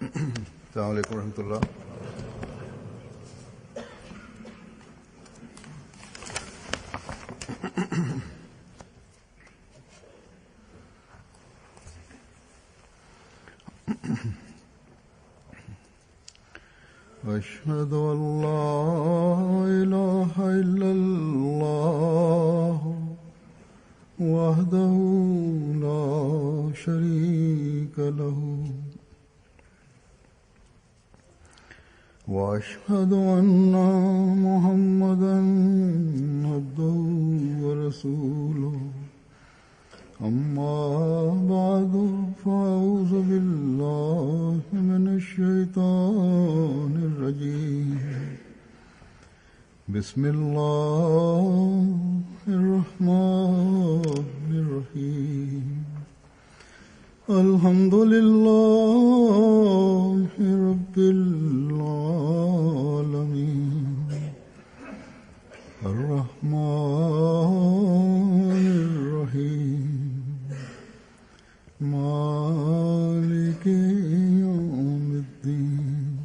अस्सलाम वालेकुम रहमतुल्लाह। أشهد أن لا إله إلا الله وحده لا شريك له وأشهد أن محمدا عبده ورسوله أما بعد فأعوذ بالله من الشيطان الرجيم بسم الله الرحمن الرحيم الحمد لله رب العالمين الرحمن الرحيم مالك يوم الدين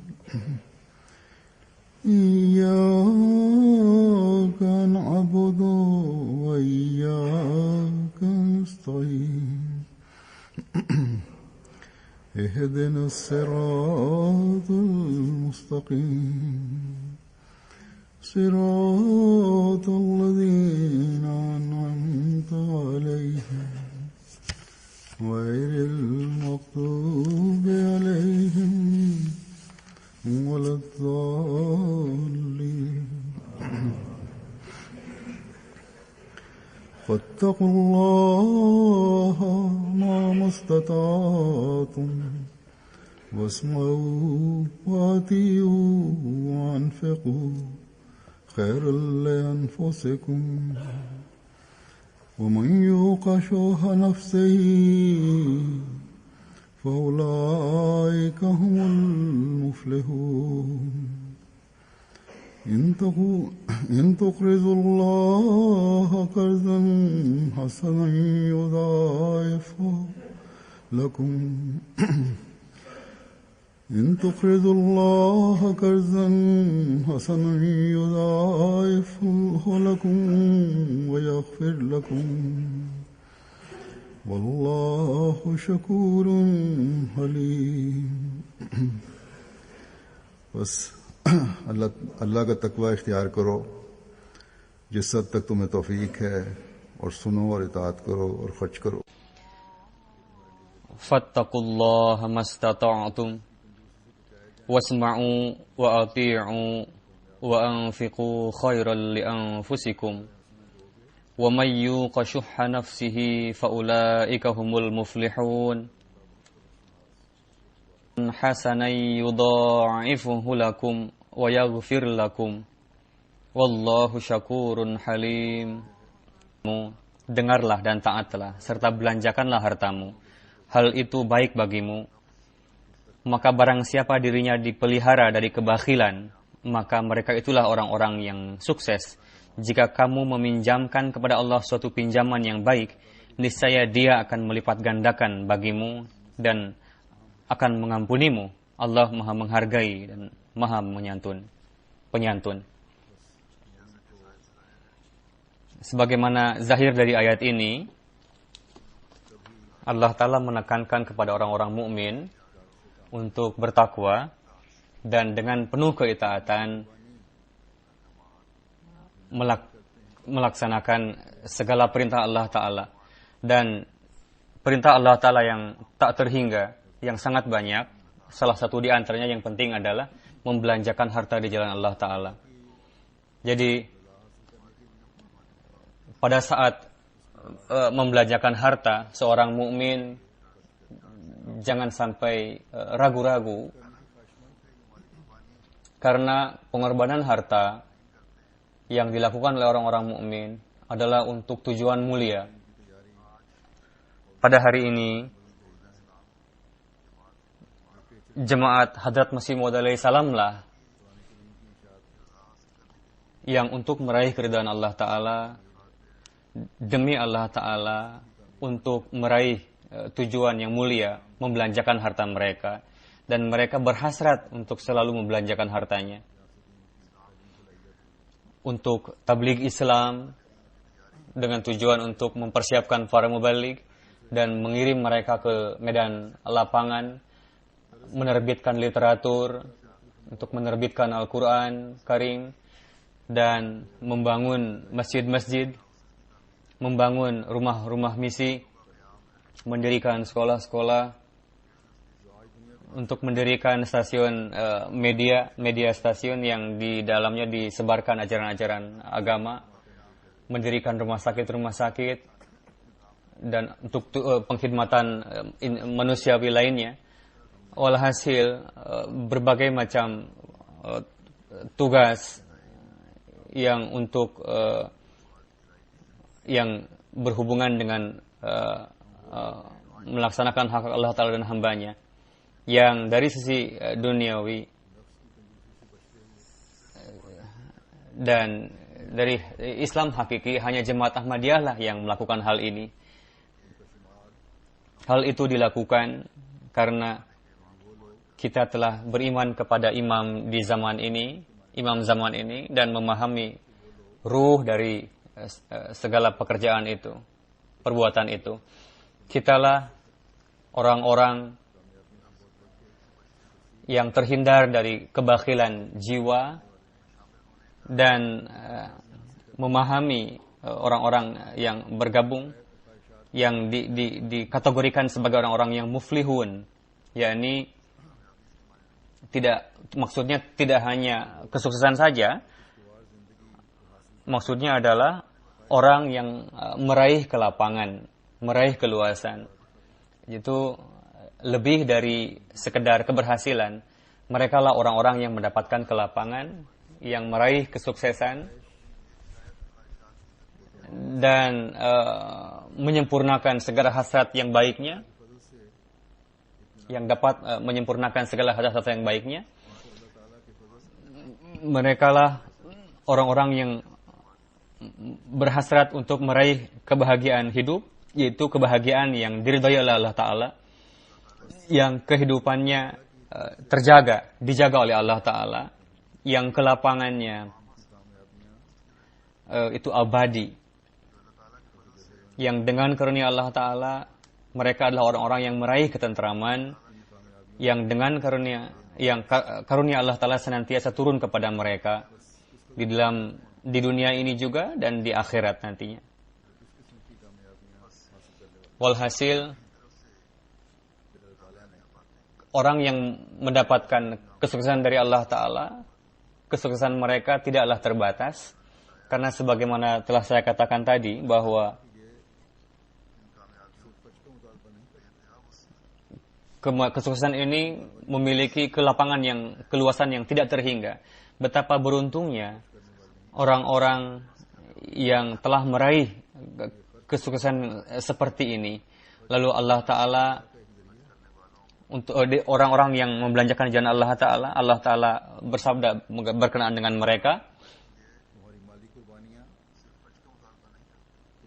إياك نعبد وإياك نستعين اهدنا الصراط المستقيم صراط الذين أنعمت عليهم غير المغضوب عليهم ولا الضالين فاتقوا الله ما استطعتم واسمعوا وأطيعوا وأنفقوا خيرا لأنفسكم ومن يوق شح نفسه فأولئك هم المفلحون إن تقرضوا الله قرضا حسنا يضاعفه لكم إن تقرضوا الله قرضا حسنا يضاعفه لكم ويغفر لكم والله شكور حليم. बस अल्लाह का तकवा इख्तियार करो जिस हद तक तुम्हें तौफीक है और सुनो और इताअत करो और खर्च करो. फत्तकुल्लाह मस्ततअतुम वस्मअू व अतीअू व अनफिकू खैरल लिअनफुसिकुम व मन युक़ शुह्ह नफ्सिही फउलाइका हुमुल मुफ्लिहून हसनै युदाइफुहु लकुम व यग़फिर लकुम wallahu syakurun halim. Dengarlah dan taatlah serta belanjakanlah hartamu, hal itu baik bagimu. Maka barang siapa dirinya dipelihara dari kebakhilan, maka mereka itulah orang-orang yang sukses. Jika kamu meminjamkan kepada Allah suatu pinjaman yang baik, niscaya Dia akan melipat gandakan bagimu dan akan mengampunimu. Allah Maha menghargai dan Maha penyantun. Sebagaimana zahir dari ayat ini, Allah Ta'ala menekankan kepada orang-orang mukmin untuk bertakwa dan dengan penuh keitaatan melaksanakan segala perintah Allah Ta'ala. Dan perintah Allah Ta'ala yang tak terhingga, yang sangat banyak, salah satu di antaranya yang penting adalah membelanjakan harta di jalan Allah Ta'ala. Jadi pada saat membelanjakan harta, seorang mukmin jangan sampai ragu-ragu, karena pengorbanan harta yang dilakukan oleh orang-orang mukmin adalah untuk tujuan mulia. Pada hari ini, jemaat Hadrat Masih Maud alaihi salam lah yang untuk meraih keridhaan Allah Ta'ala, demi Allah Ta'ala, untuk meraih tujuan yang mulia, membelanjakan harta mereka. dan mereka berhasrat untuk selalu membelanjakan hartanya untuk tabligh Islam dengan tujuan untuk mempersiapkan para mubalik dan mengirim mereka ke medan lapangan, menerbitkan literatur, untuk menerbitkan Al-Quran Karim, dan membangun masjid-masjid, membangun rumah-rumah misi, mendirikan sekolah-sekolah, untuk mendirikan stasiun media stasiun yang di dalamnya disebarkan ajaran-ajaran agama, mendirikan rumah sakit, dan untuk pengkhidmatan manusiawi lainnya. Walhasil berbagai macam tugas yang yang berhubungan dengan melaksanakan hak Allah Ta'ala dan hambanya, yang dari sisi duniawi dan dari Islam hakiki hanya Jemaat Ahmadiyah lah yang melakukan hal ini. Hal itu dilakukan karena kita telah beriman kepada imam zaman ini, dan memahami ruh dari segala pekerjaan itu, perbuatan itu. Kitalah orang-orang yang terhindar dari kebakhilan jiwa dan memahami orang-orang yang bergabung, yang dikategorikan sebagai orang-orang yang muflihun, yakni maksudnya tidak hanya kesuksesan saja, maksudnya adalah orang yang meraih kelapangan, meraih keluasan. Itu lebih dari sekedar keberhasilan. Mereka lah orang-orang yang mendapatkan kelapangan, yang meraih kesuksesan, dan menyempurnakan segala hasrat yang baiknya, yang dapat menyempurnakan segala hasrat yang baiknya. Mereka lah orang-orang yang berhasrat untuk meraih kebahagiaan hidup, yaitu kebahagiaan yang diridhai oleh Allah Ta'ala, yang kehidupannya dijaga oleh Allah Ta'ala, yang kelapangannya itu abadi, yang dengan karunia Allah Ta'ala mereka adalah orang-orang yang meraih ketentraman, yang dengan karunia Allah Ta'ala senantiasa turun kepada mereka di dunia ini juga dan di akhirat nantinya. Walhasil, orang yang mendapatkan kesuksesan dari Allah Ta'ala, kesuksesan mereka tidaklah terbatas, karena sebagaimana telah saya katakan tadi, bahwa kesuksesan ini memiliki keluasan yang tidak terhingga. Betapa beruntungnya orang-orang yang telah meraih kesuksesan seperti ini. Lalu Allah Ta'ala, untuk orang-orang yang membelanjakan jalan Allah Ta'ala bersabda berkenaan dengan mereka,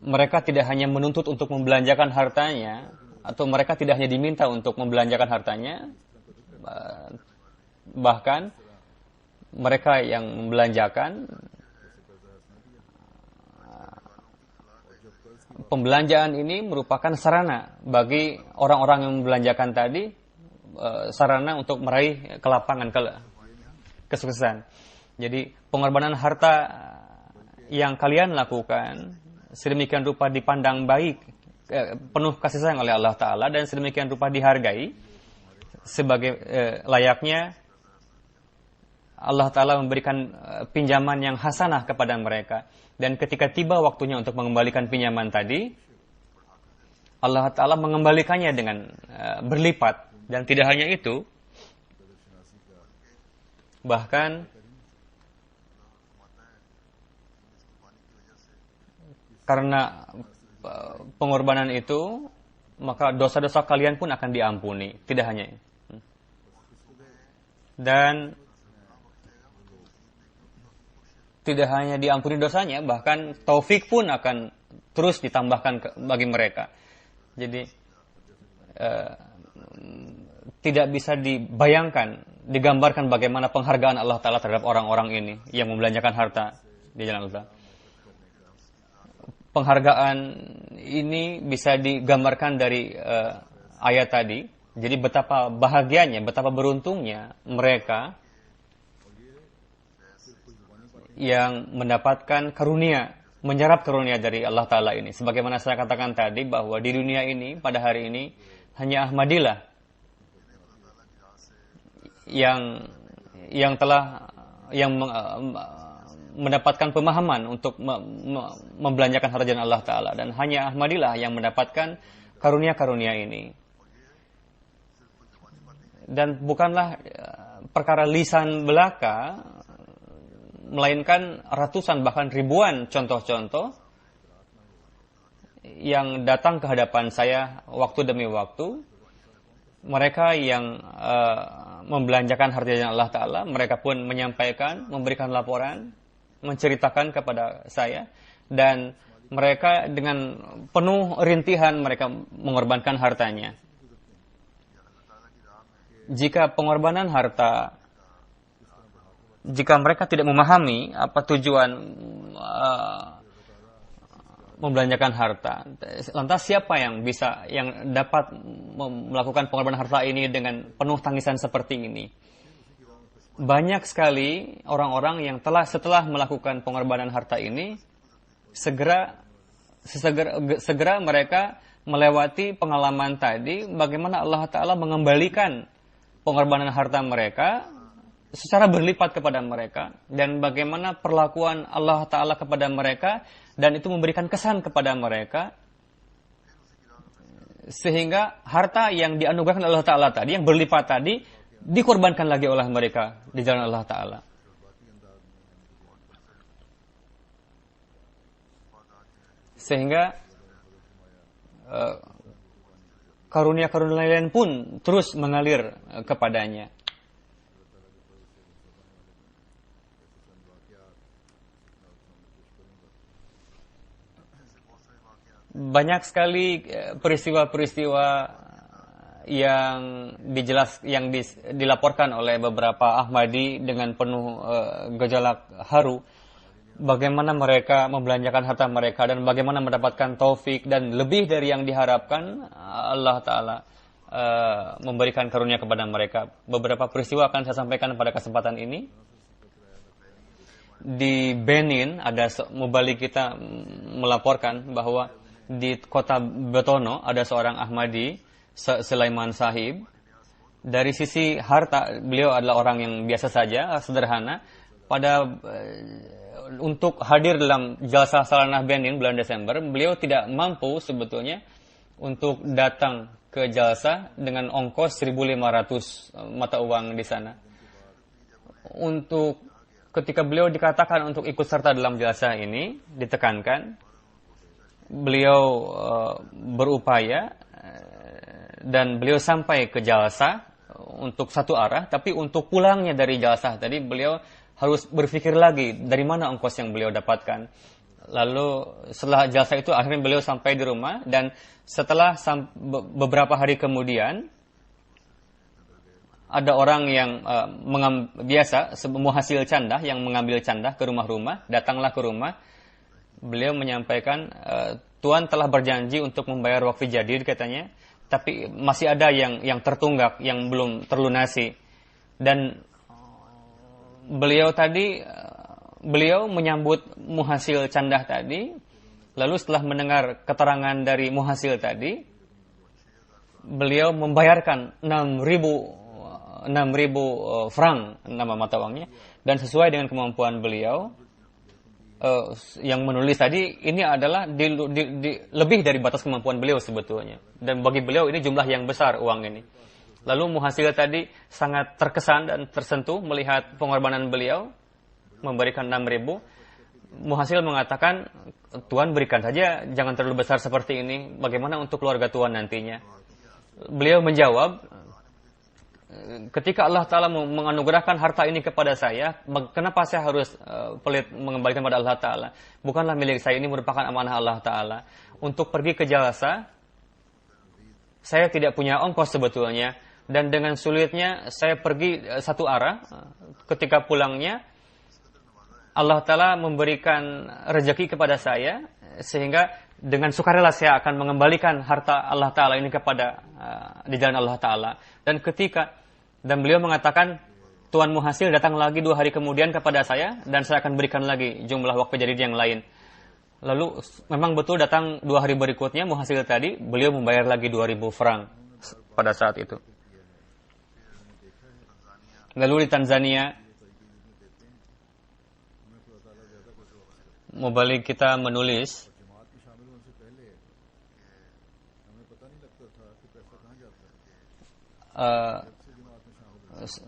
mereka tidak hanya menuntut untuk membelanjakan hartanya, atau mereka tidak hanya diminta untuk membelanjakan hartanya, bahkan mereka yang membelanjakan, pembelanjaan ini merupakan sarana bagi orang-orang yang membelanjakan tadi, sarana untuk meraih kelapangan, kesuksesan. Jadi pengorbanan harta yang kalian lakukan sedemikian rupa dipandang baik, penuh kasih sayang oleh Allah Ta'ala, dan sedemikian rupa dihargai sebagai layaknya Allah Ta'ala memberikan pinjaman yang hasanah kepada mereka. Dan ketika tiba waktunya untuk mengembalikan pinjaman tadi, Allah Ta'ala mengembalikannya dengan berlipat. Dan tidak hanya itu, bahkan karena pengorbanan itu, maka dosa-dosa kalian pun akan diampuni. Tidak hanya itu. Dan tidak hanya diampuni dosanya, bahkan taufik pun akan terus ditambahkan bagi mereka. Jadi tidak bisa dibayangkan, digambarkan bagaimana penghargaan Allah Ta'ala terhadap orang-orang ini yang membelanjakan harta di jalan Allah. Penghargaan ini bisa digambarkan dari ayat tadi. Jadi betapa bahagianya, betapa beruntungnya mereka yang mendapatkan karunia, menyerap karunia dari Allah Ta'ala ini. Sebagaimana saya katakan tadi bahwa di dunia ini, pada hari ini, hanya Ahmadilah yang telah mendapatkan pemahaman untuk membelanjakan harta jalan Allah Ta'ala. Dan hanya Ahmadilah yang mendapatkan karunia-karunia ini. Dan bukanlah perkara lisan belaka, melainkan ratusan bahkan ribuan contoh-contoh yang datang ke hadapan saya waktu demi waktu. Mereka yang membelanjakan harta jalan Allah Ta'ala, mereka pun menyampaikan, memberikan laporan, menceritakan kepada saya, dan mereka dengan penuh rintihan mereka mengorbankan hartanya. Jika pengorbanan harta, jika mereka tidak memahami apa tujuan membelanjakan harta, lantas siapa yang dapat melakukan pengorbanan harta ini dengan penuh tangisan seperti ini? Banyak sekali orang-orang yang setelah melakukan pengorbanan harta ini segera mereka melewati pengalaman tadi, bagaimana Allah Ta'ala mengembalikan pengorbanan harta mereka secara berlipat kepada mereka, dan bagaimana perlakuan Allah Ta'ala kepada mereka, dan itu memberikan kesan kepada mereka, sehingga harta yang dianugerahkan Allah Ta'ala tadi, yang berlipat tadi, dikorbankan lagi oleh mereka di jalan Allah Ta'ala. Sehingga karunia-karunia lain pun terus mengalir kepadanya. Banyak sekali peristiwa-peristiwa yang dilaporkan oleh beberapa Ahmadi dengan penuh gejolak haru, bagaimana mereka membelanjakan harta mereka dan bagaimana mendapatkan taufik dan lebih dari yang diharapkan. Allah Ta'ala memberikan karunia kepada mereka. Beberapa peristiwa akan saya sampaikan pada kesempatan ini. Di Benin, ada mubalik kita melaporkan bahwa di kota Betono ada seorang Ahmadi, Sulaiman Sahib. Dari sisi harta, beliau adalah orang yang biasa saja, sederhana. Untuk hadir dalam jalsa salanah Benin bulan Desember, beliau tidak mampu sebetulnya untuk datang ke jalsa dengan ongkos 1.500 mata uang di sana. Ketika beliau dikatakan untuk ikut serta dalam jalsa ini, ditekankan, beliau berupaya dan beliau sampai ke jalsa untuk satu arah, tapi untuk pulangnya dari jalsa tadi beliau harus berpikir lagi dari mana ongkos yang beliau dapatkan. Lalu setelah jalsa itu akhirnya beliau sampai di rumah, dan setelah beberapa hari kemudian ada orang yang muhasil candah yang mengambil candah ke rumah-rumah, datanglah ke rumah. Beliau menyampaikan, Tuan telah berjanji untuk membayar wakfi jadid katanya, tapi masih ada yang tertunggak, yang belum terlunasi. Dan beliau menyambut muhasil candah tadi, lalu setelah mendengar keterangan dari muhasil tadi, beliau membayarkan 6.000 franc, nama mata uangnya, dan sesuai dengan kemampuan beliau, yang menulis tadi, ini adalah lebih dari batas kemampuan beliau sebetulnya. Dan bagi beliau ini jumlah yang besar uang ini. Lalu muhasil tadi sangat terkesan dan tersentuh melihat pengorbanan beliau, memberikan 6.000. Muhasil mengatakan, Tuan berikan saja, jangan terlalu besar seperti ini. Bagaimana untuk keluarga Tuan nantinya? Beliau menjawab, ketika Allah Ta'ala menganugerahkan harta ini kepada saya, kenapa saya harus pelit mengembalikan pada Allah Ta'ala? Bukanlah milik saya, ini merupakan amanah Allah Ta'ala. Untuk pergi ke jalsa, saya tidak punya ongkos sebetulnya, dan dengan sulitnya saya pergi satu arah. Ketika pulangnya, Allah Ta'ala memberikan rezeki kepada saya, sehingga dengan sukarela saya akan mengembalikan harta Allah Ta'ala ini kepada di jalan Allah Ta'ala. Dan beliau mengatakan, Tuanmu hasil datang lagi 2 hari kemudian kepada saya, dan saya akan berikan lagi jumlah wakaf jadid yang lain. Lalu memang betul datang 2 hari berikutnya muhasil tadi, beliau membayar lagi 2.000 franc pada saat itu. Lalu di Tanzania, mubalik kita menulis,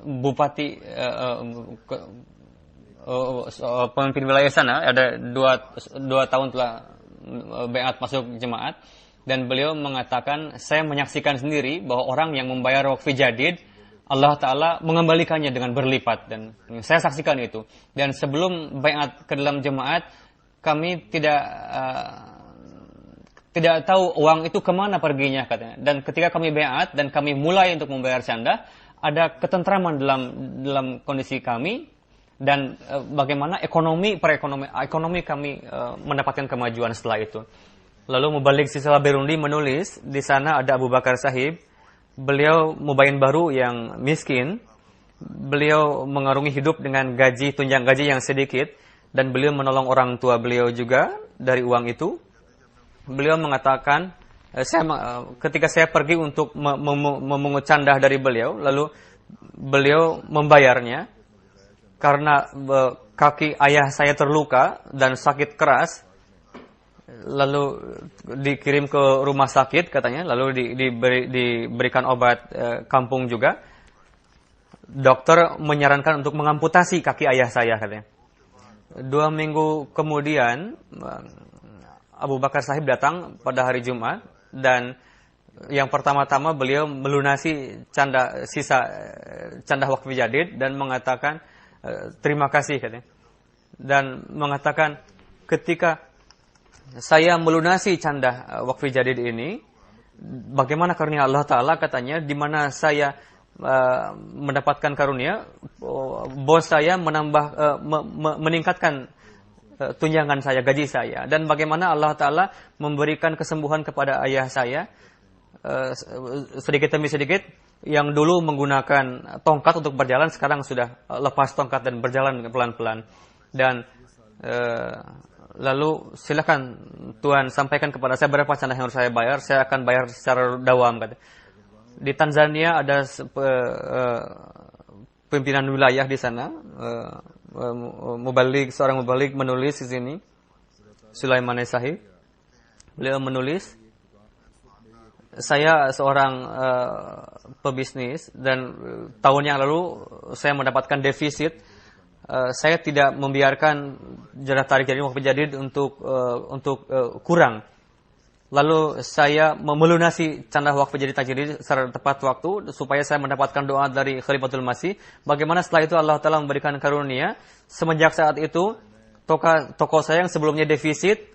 bupati pemimpin wilayah sana ada 2 tahun telah baiat masuk jemaat, dan beliau mengatakan, saya menyaksikan sendiri bahwa orang yang membayar wakaf jadid Allah Ta'ala mengembalikannya dengan berlipat, dan saya saksikan itu. Dan sebelum baiat ke dalam jemaat, kami tidak tahu uang itu kemana perginya, katanya. Dan ketika kami baiat dan kami mulai untuk membayar canda, ada ketentraman dalam kondisi kami, dan bagaimana ekonomi kami mendapatkan kemajuan setelah itu. Lalu Mubalik Silsilah Berundi menulis, di sana ada Abu Bakar Sahib. Beliau mubayin baru yang miskin. Beliau mengarungi hidup dengan tunjangan gaji yang sedikit, dan beliau menolong orang tua beliau juga dari uang itu. Beliau mengatakan, ketika saya pergi untuk memungut candah dari beliau, lalu beliau membayarnya karena kaki ayah saya terluka dan sakit keras, lalu dikirim ke rumah sakit katanya, lalu diberikan obat kampung juga. Dokter menyarankan untuk mengamputasi kaki ayah saya, katanya. 2 minggu kemudian Abu Bakar Sahib datang pada hari Jumat, dan yang pertama-tama beliau melunasi sisa canda wakaf jadid dan mengatakan terima kasih, katanya. Dan mengatakan, ketika saya melunasi canda wakaf jadid ini, bagaimana karunia Allah Ta'ala, katanya, di mana saya mendapatkan karunia, bos saya meningkatkan tunjangan saya, gaji saya, dan bagaimana Allah Ta'ala memberikan kesembuhan kepada ayah saya sedikit demi sedikit. Yang dulu menggunakan tongkat untuk berjalan, sekarang sudah lepas tongkat dan berjalan pelan-pelan. Dan lalu silakan Tuhan sampaikan kepada saya berapa canda yang harus saya bayar, saya akan bayar secara dawam, kata. Di Tanzania ada pimpinan wilayah di sana, seorang mubalik menulis di sini, Sulaiman Sahib. Beliau menulis, saya seorang pebisnis, dan tahun yang lalu saya mendapatkan defisit. Saya tidak membiarkan jatah tarik jadid wakaf jadid untuk kurang. Lalu saya melunasi canda wakaf jadid tajdid secara tepat waktu, supaya saya mendapatkan doa dari Khalifatul Masih. Bagaimana setelah itu Allah Ta'ala memberikan karunia. Semenjak saat itu, toko saya yang sebelumnya defisit,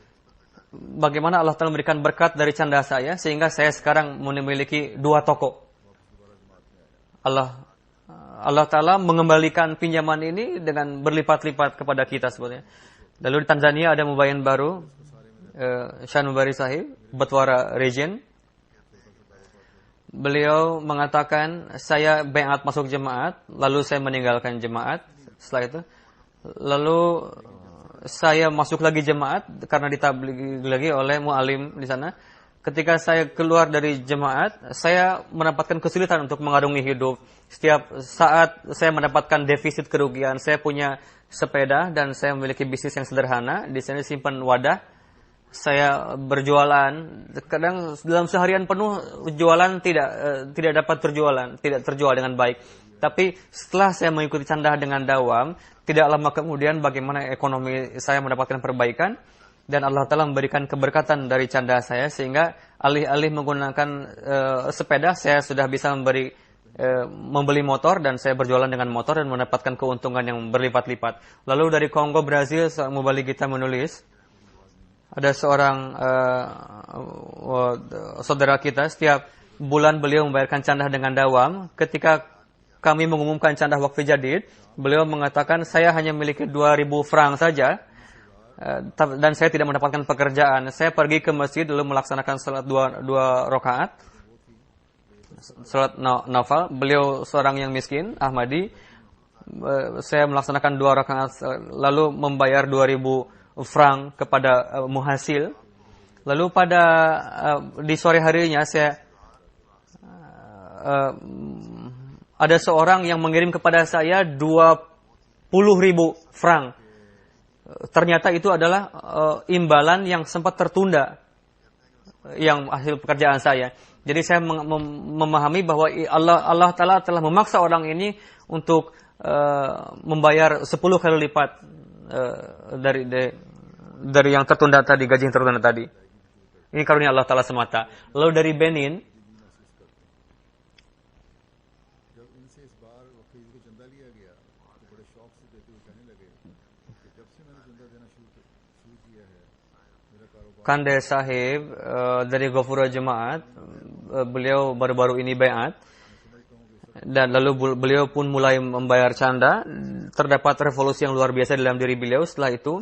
bagaimana Allah Ta'ala memberikan berkat dari canda saya, sehingga saya sekarang memiliki 2 toko. Allah Ta'ala mengembalikan pinjaman ini dengan berlipat-lipat kepada kita sebetulnya. Lalu di Tanzania ada mubayin baru, Syah Nubari Sahib, Batwara Region. Beliau mengatakan, saya baiat masuk jemaat, lalu saya meninggalkan jemaat setelah itu. Lalu saya masuk lagi jemaat karena ditabligh lagi oleh mu'alim di sana. Ketika saya keluar dari jemaat, saya mendapatkan kesulitan untuk mengarungi hidup. Setiap saat saya mendapatkan defisit kerugian. Saya punya sepeda dan saya memiliki bisnis yang sederhana. Di sini simpan wadah. Saya berjualan. Kadang dalam seharian penuh jualan tidak dapat tidak terjual dengan baik. Tapi setelah saya mengikuti canda dengan dawam, tidak lama kemudian bagaimana ekonomi saya mendapatkan perbaikan, dan Allah Ta'ala memberikan keberkatan dari canda saya, sehingga alih-alih menggunakan sepeda, saya sudah bisa membeli motor, dan saya berjualan dengan motor dan mendapatkan keuntungan yang berlipat-lipat. Lalu dari Kongo, Brazil, mubalik kita menulis, ada seorang saudara kita, setiap bulan beliau membayarkan candah dengan dawam. Ketika kami mengumumkan candah wakfi jadid, beliau mengatakan saya hanya memiliki 2.000 franc saja dan saya tidak mendapatkan pekerjaan. Saya pergi ke masjid lalu melaksanakan salat dua rakaat, salat nafal. Beliau seorang yang miskin, Ahmadi. Saya melaksanakan 2 rakaat lalu membayar 2.000 franc kepada muhasil. Lalu di sore harinya ada seorang yang mengirim kepada saya 20.000 franc. Ternyata itu adalah imbalan yang sempat tertunda, yang hasil pekerjaan saya. Jadi saya memahami bahwa Allah Ta'ala telah memaksa orang ini untuk membayar 10 kali lipat dari yang tertunda tadi, gaji yang tertunda tadi. Ini karunia Allah Ta'ala semata. Lalu dari Benin, Kande Sahib dari Ghafura Jemaat, beliau baru-baru ini bayat, dan lalu beliau pun mulai membayar canda. Terdapat revolusi yang luar biasa dalam diri beliau setelah itu.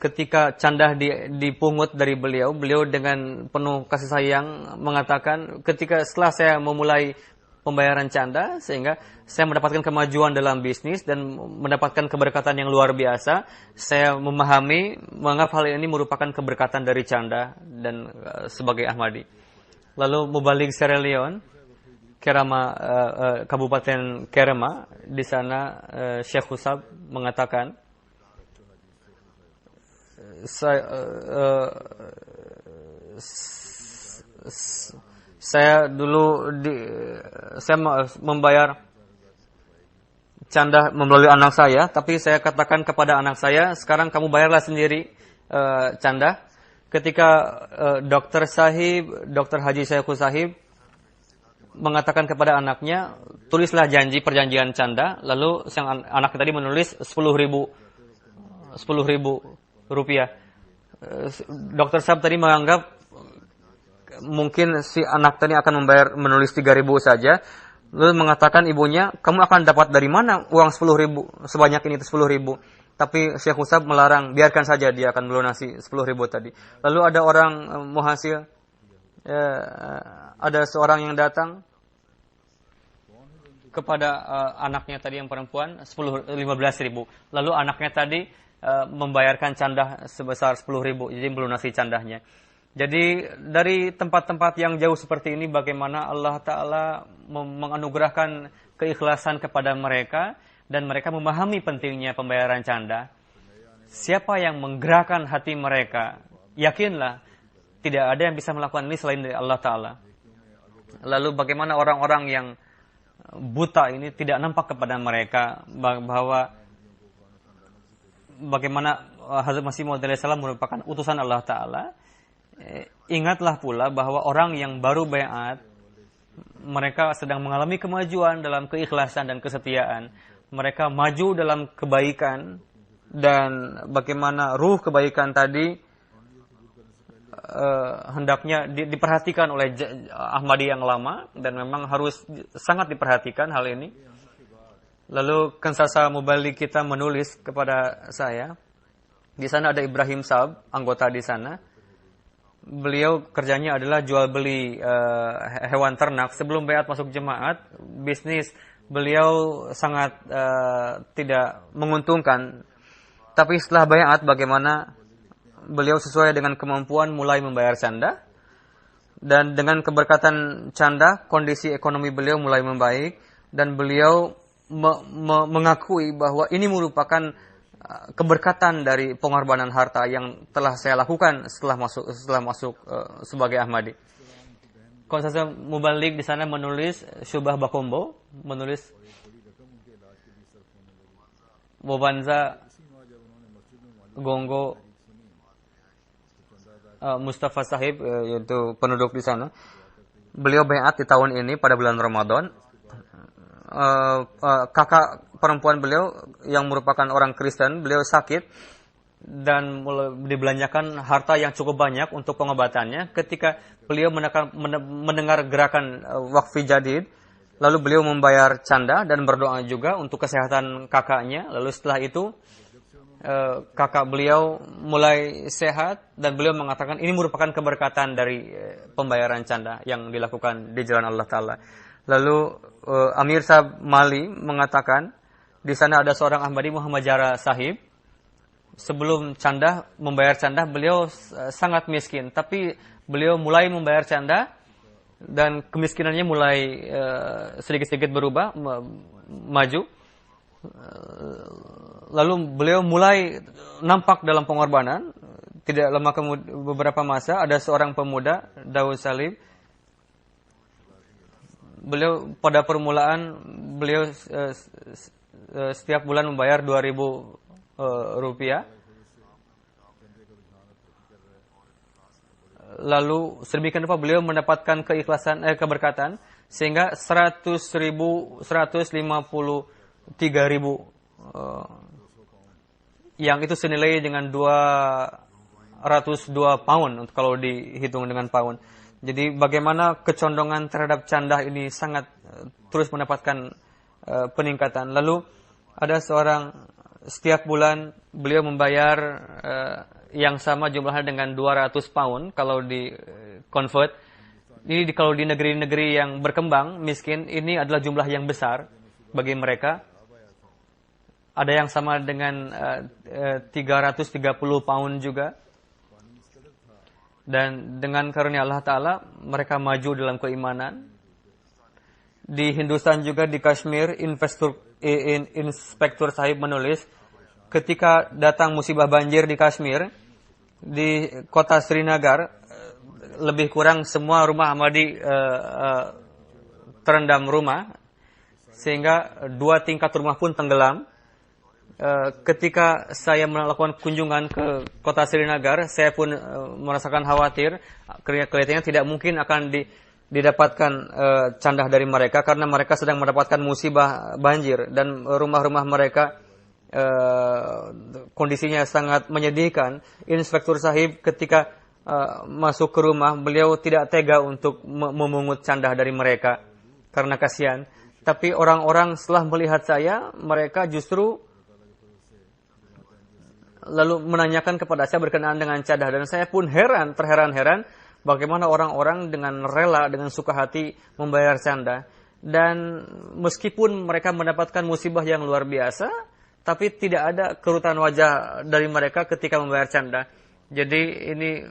Ketika candah dipungut dari beliau dengan penuh kasih sayang mengatakan, setelah saya memulai pembayaran canda, sehingga saya mendapatkan kemajuan dalam bisnis dan mendapatkan keberkatan yang luar biasa. Saya memahami menganggap hal ini merupakan keberkatan dari canda dan sebagai Ahmadi. Lalu Mubalik Sierra Leone, Kerama, Kabupaten Kerema, di sana Syekh Husab mengatakan, saya membayar canda melalui anak saya, tapi saya katakan kepada anak saya, sekarang kamu bayarlah sendiri canda. Ketika Dr. Haji Syekhul Sahib mengatakan kepada anaknya, tulislah perjanjian canda, lalu sang anak tadi menulis 10.000 rupiah. Dr. Sahib tadi menganggap mungkin si anak tadi akan menulis 3.000 saja. Lalu mengatakan ibunya, kamu akan dapat dari mana uang 10.000 sebanyak ini, 10.000. Tapi Syekh Husab melarang, biarkan saja dia akan melunasi 10.000 tadi. Lalu ada orang muhasil, ada seorang yang datang kepada anaknya tadi yang perempuan 15.000. Lalu anaknya tadi membayarkan candah sebesar 10.000, jadi melunasi candahnya. Jadi dari tempat-tempat yang jauh seperti ini, bagaimana Allah Ta'ala menganugerahkan keikhlasan kepada mereka, dan mereka memahami pentingnya pembayaran canda. Siapa yang menggerakkan hati mereka, yakinlah tidak ada yang bisa melakukan ini selain dari Allah Ta'ala. Lalu bagaimana orang-orang yang buta ini tidak nampak kepada mereka bahwa bagaimana Hazrat Masih Maud alaihissalam merupakan utusan Allah Ta'ala. Ingatlah pula bahwa orang yang baru bayat, mereka sedang mengalami kemajuan dalam keikhlasan dan kesetiaan. Mereka maju dalam kebaikan, dan bagaimana ruh kebaikan tadi hendaknya diperhatikan oleh Ahmadi yang lama, dan memang harus sangat diperhatikan hal ini. Lalu Kensasa Mubalik kita menulis kepada saya, di sana ada Ibrahim Sab, anggota di sana. Beliau kerjanya adalah jual beli hewan ternak. Sebelum bayat masuk jemaat, bisnis beliau sangat tidak menguntungkan. Tapi setelah bayat, bagaimana beliau sesuai dengan kemampuan mulai membayar canda, dan dengan keberkatan canda kondisi ekonomi beliau mulai membaik, dan beliau mengakui bahwa ini merupakan keberkatan dari pengorbanan harta yang telah saya lakukan setelah masuk sebagai Ahmadi. Konsesi Mubalik di sana menulis Syubah Bakombo, menulis Bobanza Gonggo Mustafa Sahib, yaitu penduduk di sana. Beliau bayat di tahun ini pada bulan Ramadan. Kakak perempuan beliau yang merupakan orang Kristen, beliau sakit. dan dibelanjakan harta yang cukup banyak untuk pengobatannya. Ketika beliau mendengar gerakan Waqfi Jadid, lalu beliau membayar canda dan berdoa juga untuk kesehatan kakaknya. Lalu setelah itu kakak beliau mulai sehat dan beliau mengatakan ini merupakan keberkatan dari pembayaran canda yang dilakukan di jalan Allah Ta'ala. Lalu Amir Sahib Mali mengatakan di sana ada seorang Ahmadi Muhammad Jara Sahib. Sebelum membayar canda beliau sangat miskin, tapi beliau mulai membayar canda dan kemiskinannya mulai sedikit-sedikit berubah, maju. Lalu beliau mulai nampak dalam pengorbanan. Tidak lama kemudian, beberapa masa, ada seorang pemuda, Daud Salim. Beliau pada permulaan, beliau setiap bulan membayar 2.000 rupiah. Lalu sedemikian rupa beliau mendapatkan keberkatan sehingga 153.000 yang itu senilai dengan 202 pound kalau dihitung dengan pound. Jadi bagaimana kecondongan terhadap canda ini sangat terus mendapatkan peningkatan. Lalu ada seorang setiap bulan beliau membayar yang sama jumlahnya dengan 200 pound kalau di convert. Ini kalau di negeri-negeri yang berkembang, miskin, ini adalah jumlah yang besar bagi mereka. Ada yang sama dengan 330 pound juga. Dan dengan karunia Allah Ta'ala, mereka maju dalam keimanan. Di Hindustan juga, di Kashmir, Inspektur Sahib menulis, ketika datang musibah banjir di Kashmir, di kota Srinagar, lebih kurang semua rumah Ahmadi terendam rumah, sehingga 2 tingkat rumah pun tenggelam. Ketika saya melakukan kunjungan ke kota Srinagar, saya pun merasakan khawatir, kelihatannya tidak mungkin akan didapatkan candah dari mereka karena mereka sedang mendapatkan musibah banjir dan rumah-rumah mereka kondisinya sangat menyedihkan. Inspektur Sahib ketika masuk ke rumah, beliau tidak tega untuk memungut candah dari mereka karena kasihan. Tapi orang-orang setelah melihat saya, mereka justru lalu menanyakan kepada saya berkenaan dengan candah, dan saya pun terheran-heran bagaimana orang-orang dengan rela, dengan suka hati membayar canda. Dan meskipun mereka mendapatkan musibah yang luar biasa, tapi tidak ada kerutan wajah dari mereka ketika membayar canda. Jadi ini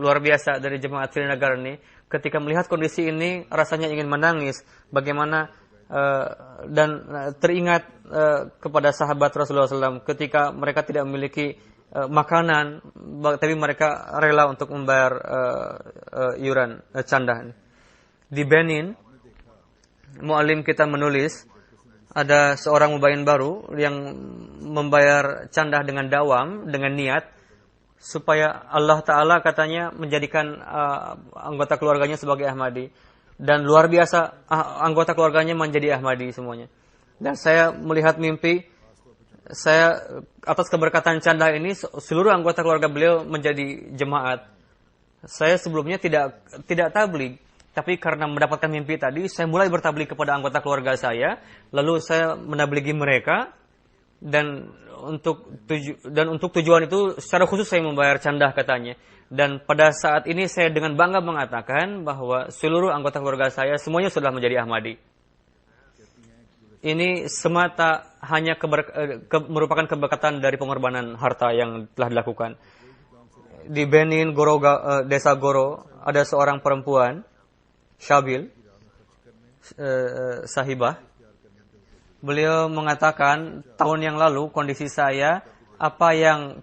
luar biasa dari jemaat Srinagar ini. Ketika melihat kondisi ini, rasanya ingin menangis. Bagaimana dan teringat kepada sahabat Rasulullah SAW ketika mereka tidak memiliki makanan, tapi mereka rela untuk membayar iuran canda. Di Benin, mu'alim kita menulis, ada seorang mubayin baru yang membayar canda dengan dawam, dengan niat, supaya Allah Ta'ala katanya menjadikan anggota keluarganya sebagai Ahmadi. Dan luar biasa, anggota keluarganya menjadi Ahmadi semuanya. Dan saya melihat mimpi, saya atas keberkatan canda ini, seluruh anggota keluarga beliau menjadi jemaat. Saya sebelumnya tidak tabligh, tapi karena mendapatkan mimpi tadi, saya mulai bertabligh kepada anggota keluarga saya, lalu saya menablighi mereka, dan untuk tujuan itu secara khusus saya membayar candah katanya. Dan pada saat ini saya dengan bangga mengatakan bahwa seluruh anggota keluarga saya semuanya sudah menjadi Ahmadi. Ini semata hanya merupakan keberkatan dari pengorbanan harta yang telah dilakukan. Di Benin, desa Goro, ada seorang perempuan, Syabil, sahibah. Beliau mengatakan, tahun yang lalu kondisi saya,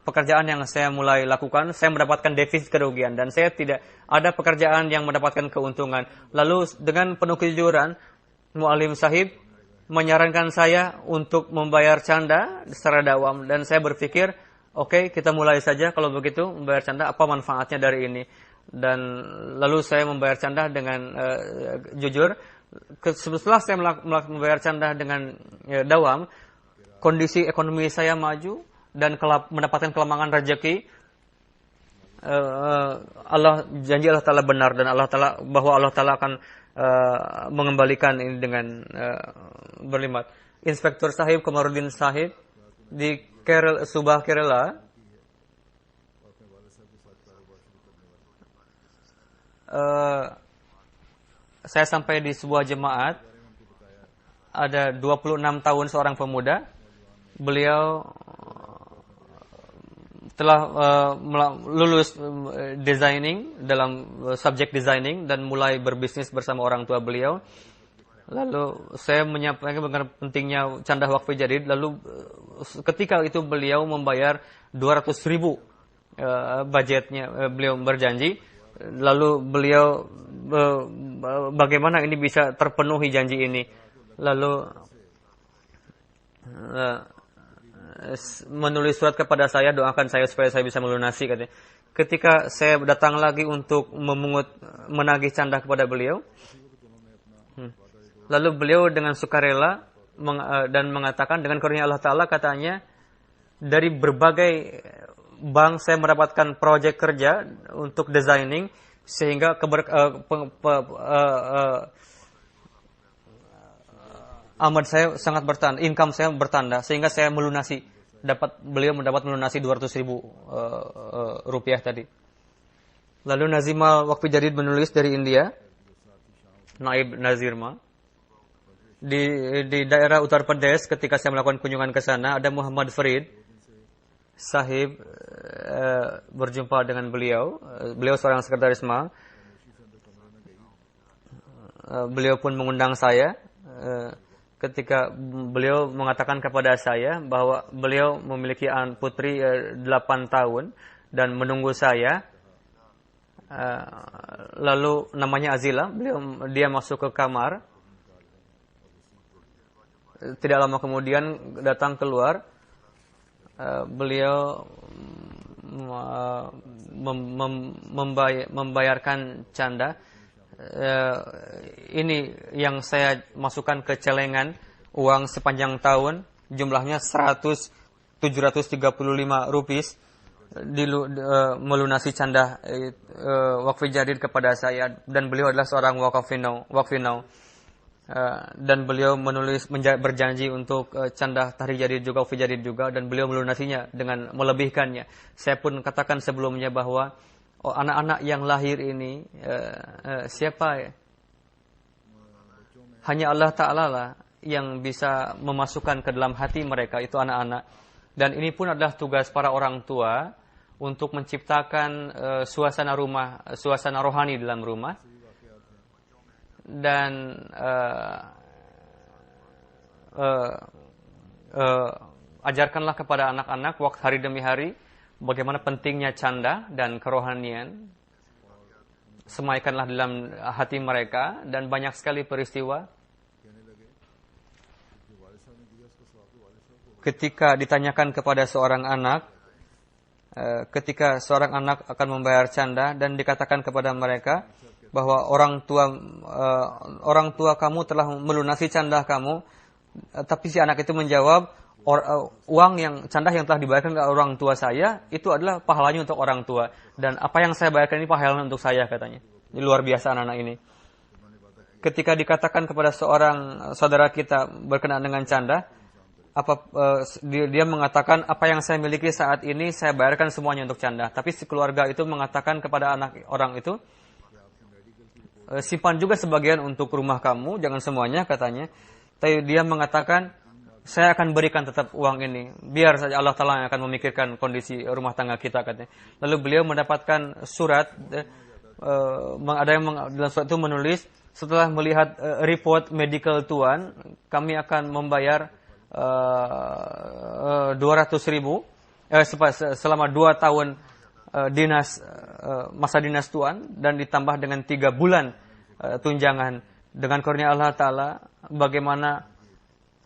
pekerjaan yang saya mulai lakukan, saya mendapatkan defisit kerugian dan saya tidak ada pekerjaan yang mendapatkan keuntungan. Lalu dengan penuh kejujuran, Mu'alim Sahib menyarankan saya untuk membayar canda secara dawam, dan saya berpikir, oke, kita mulai saja kalau begitu membayar canda, apa manfaatnya dari ini. Dan lalu saya membayar canda dengan jujur. Setelah saya membayar canda dengan dawam, kondisi ekonomi saya maju, dan mendapatkan kelamangan rezeki, janji Allah Ta'ala benar, dan bahwa Allah Ta'ala akan mengembalikan ini dengan berlipat. Inspektur Sahib Komarudin Sahib di Subah, Kerala, saya sampai di sebuah jemaat, ada 26 tahun seorang pemuda. Beliau telah lulus designing dalam subjek designing dan mulai berbisnis bersama orang tua beliau. Lalu saya menyampaikan mengenai pentingnya canda wakfi jadid. Lalu ketika itu beliau membayar 200.000 budgetnya, beliau berjanji. Lalu beliau bagaimana ini bisa terpenuhi janji ini? Lalu menulis surat kepada saya, doakan saya supaya saya bisa melunasi, katanya. Ketika saya datang lagi untuk menagih canda kepada beliau, lalu beliau dengan sukarela dan mengatakan, dengan karunia Allah Ta'ala, katanya, dari berbagai bank saya mendapatkan proyek kerja untuk designing, sehingga amat saya sangat bertanda, income saya bertanda, sehingga saya melunasi. Beliau mendapat melunasi 200.000 rupiah tadi. Lalu Nazimal Wakfi Jadid menulis dari India, Naib Nazirma, di daerah Uttar Pradesh, ketika saya melakukan kunjungan ke sana, ada Muhammad Farid Sahib, berjumpa dengan beliau. Beliau seorang sekretaris Ma. Beliau pun mengundang saya. Ketika beliau mengatakan kepada saya bahwa beliau memiliki putri 8 tahun dan menunggu saya. Lalu namanya Azila, dia masuk ke kamar. Tidak lama kemudian datang keluar. Beliau membayarkan canda. Ini yang saya masukkan ke celengan uang sepanjang tahun, jumlahnya 735 rupiah, melunasi canda wakfi jadid kepada saya, dan beliau adalah seorang wakfinau. Dan beliau berjanji untuk canda tahrir jadid juga, wakfi jadid juga, dan beliau melunasinya dengan melebihkannya. Saya pun katakan sebelumnya bahwa anak-anak yang lahir ini siapa ya? Hanya Allah Ta'ala lah yang bisa memasukkan ke dalam hati mereka, itu anak-anak. Dan ini pun adalah tugas para orang tua untuk menciptakan suasana rohani dalam rumah. Dan ajarkanlah kepada anak-anak waktu hari demi hari bagaimana pentingnya canda dan kerohanian. Semaikanlah dalam hati mereka, dan banyak sekali peristiwa ketika ditanyakan kepada seorang anak, ketika seorang anak akan membayar canda dan dikatakan kepada mereka bahwa orang tua kamu telah melunasi canda kamu, tapi si anak itu menjawab, uang yang canda yang telah dibayarkan ke orang tua saya itu adalah pahalanya untuk orang tua, dan apa yang saya bayarkan ini pahalanya untuk saya, katanya. Ini luar biasa anak-anak ini. Ketika dikatakan kepada seorang saudara kita berkenaan dengan canda, dia mengatakan, apa yang saya miliki saat ini saya bayarkan semuanya untuk canda. Tapi si keluarga itu mengatakan kepada anak orang itu, simpan juga sebagian untuk rumah kamu, jangan semuanya, katanya. Tapi dia mengatakan, saya akan berikan tetap uang ini, biar saja Allah Ta'ala yang akan memikirkan kondisi rumah tangga kita, katanya. Lalu beliau mendapatkan surat, ada yang dalam surat itu menulis, setelah melihat report medical tuan, kami akan membayar 200.000 selama 2 tahun masa dinas tuan, dan ditambah dengan 3 bulan tunjangan. Dengan karunia Allah Ta'ala, bagaimana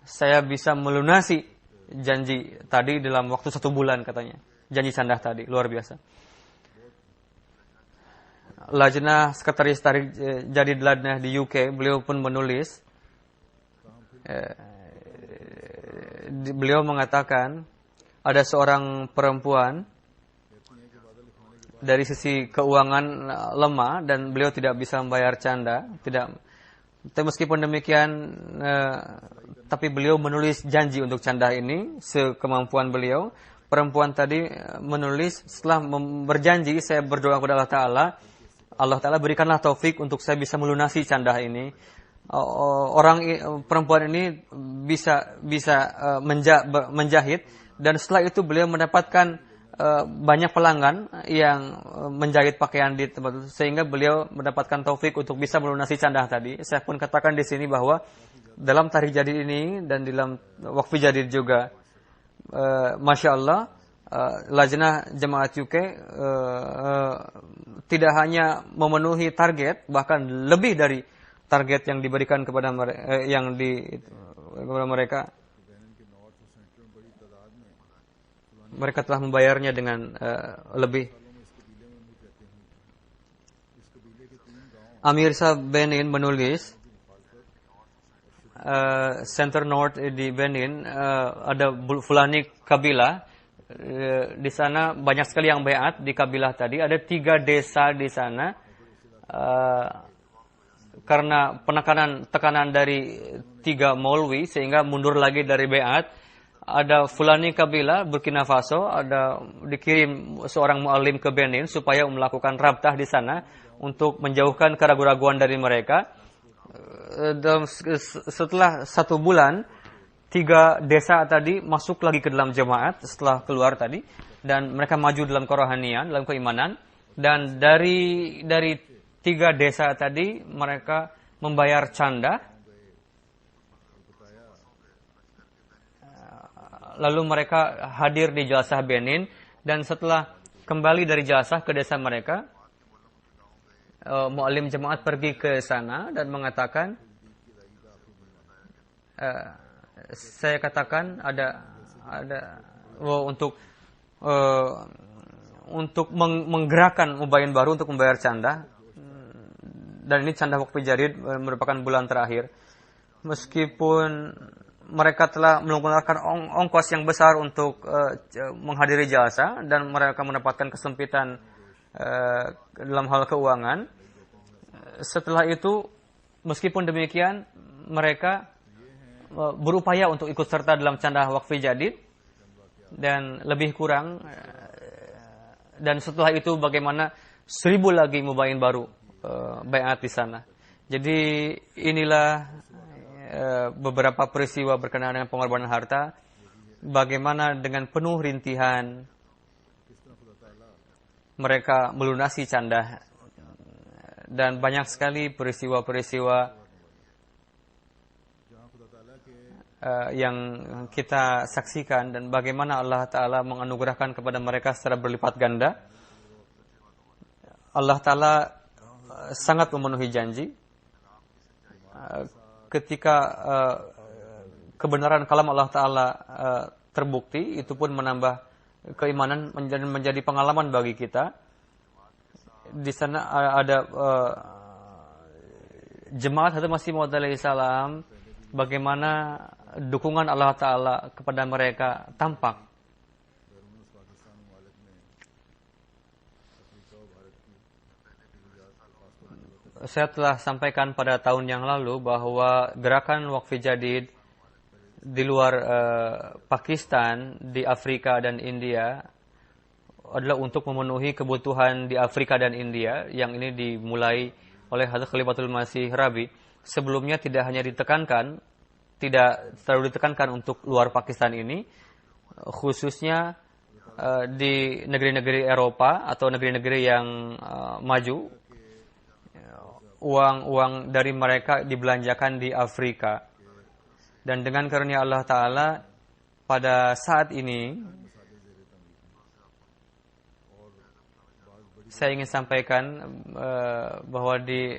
saya bisa melunasi janji tadi dalam waktu 1 bulan, katanya. Janji canda tadi, luar biasa. Lajnah Sekretaris Tahrir Jadid Ladnah di UK, beliau pun menulis, beliau mengatakan, ada seorang perempuan dari sisi keuangan lemah dan beliau tidak bisa membayar canda, tapi meskipun demikian tapi beliau menulis janji untuk canda ini sekemampuan beliau. Perempuan tadi menulis setelah berjanji, saya berdoa kepada Allah Ta'ala, Allah Ta'ala berikanlah taufik untuk saya bisa melunasi canda ini. Perempuan ini bisa menjahit, dan setelah itu beliau mendapatkan banyak pelanggan yang menjahit pakaian di tempat itu, sehingga beliau mendapatkan taufik untuk bisa melunasi canda tadi. Saya pun katakan di sini bahwa dalam Tarikh Jadid ini dan dalam Waqf Jadid juga, Masya Allah, Lajnah Jamaat UK tidak hanya memenuhi target, bahkan lebih dari target yang diberikan kepada mereka. Mereka telah membayarnya dengan lebih. Amir Shah Benin menulis, Center North di Benin ada Fulani Kabilah, di sana banyak sekali yang beat di kabilah tadi. Ada 3 desa di sana, karena tekanan dari 3 Maulwi sehingga mundur lagi dari beat. Ada Fulani Kabilah Burkina Faso, ada dikirim seorang muallim ke Benin supaya melakukan rabtah di sana untuk menjauhkan keraguan-raguan dari mereka. Setelah 1 bulan, 3 desa tadi masuk lagi ke dalam jemaat setelah keluar tadi, dan mereka maju dalam kerohanian, dalam keimanan. Dan dari 3 desa tadi mereka membayar canda. Lalu mereka hadir di Jalsah Benin, dan setelah kembali dari Jalsah ke desa mereka, muallim jemaat pergi ke sana dan mengatakan, saya katakan untuk menggerakkan mubayin baru untuk membayar canda, dan ini canda Waqf Jadid merupakan bulan terakhir. Meskipun mereka telah mengeluarkan ongkos yang besar untuk menghadiri jalsa, dan mereka mendapatkan kesempitan dalam hal keuangan. Setelah itu, meskipun demikian, mereka berupaya untuk ikut serta dalam canda Waqf Jadid, dan lebih kurang. Dan setelah itu bagaimana 1000 lagi mubayin baru baiat di sana. Jadi inilah beberapa peristiwa berkenaan dengan pengorbanan harta, bagaimana dengan penuh rintihan mereka melunasi canda, dan banyak sekali peristiwa-peristiwa yang kita saksikan, dan bagaimana Allah Ta'ala menganugerahkan kepada mereka secara berlipat ganda. Allah Ta'ala sangat memenuhi janji. Ketika kebenaran kalam Allah Ta'ala terbukti, itu pun menambah keimanan, menjadi pengalaman bagi kita. Di sana ada jemaat Hadrat Masih Maud alaihi salam, bagaimana dukungan Allah Ta'ala kepada mereka tampak. Saya telah sampaikan pada tahun yang lalu bahwa gerakan Waqf Jadid di luar Pakistan, di Afrika dan India adalah untuk memenuhi kebutuhan di Afrika dan India, yang ini dimulai oleh Hadrat Khalifatul Masih Rabi. Sebelumnya tidak terlalu ditekankan untuk luar Pakistan ini, khususnya di negeri-negeri Eropa atau negeri-negeri yang maju. Uang dari mereka dibelanjakan di Afrika. Dan dengan karunia Allah Ta'ala, pada saat ini saya ingin sampaikan bahwa di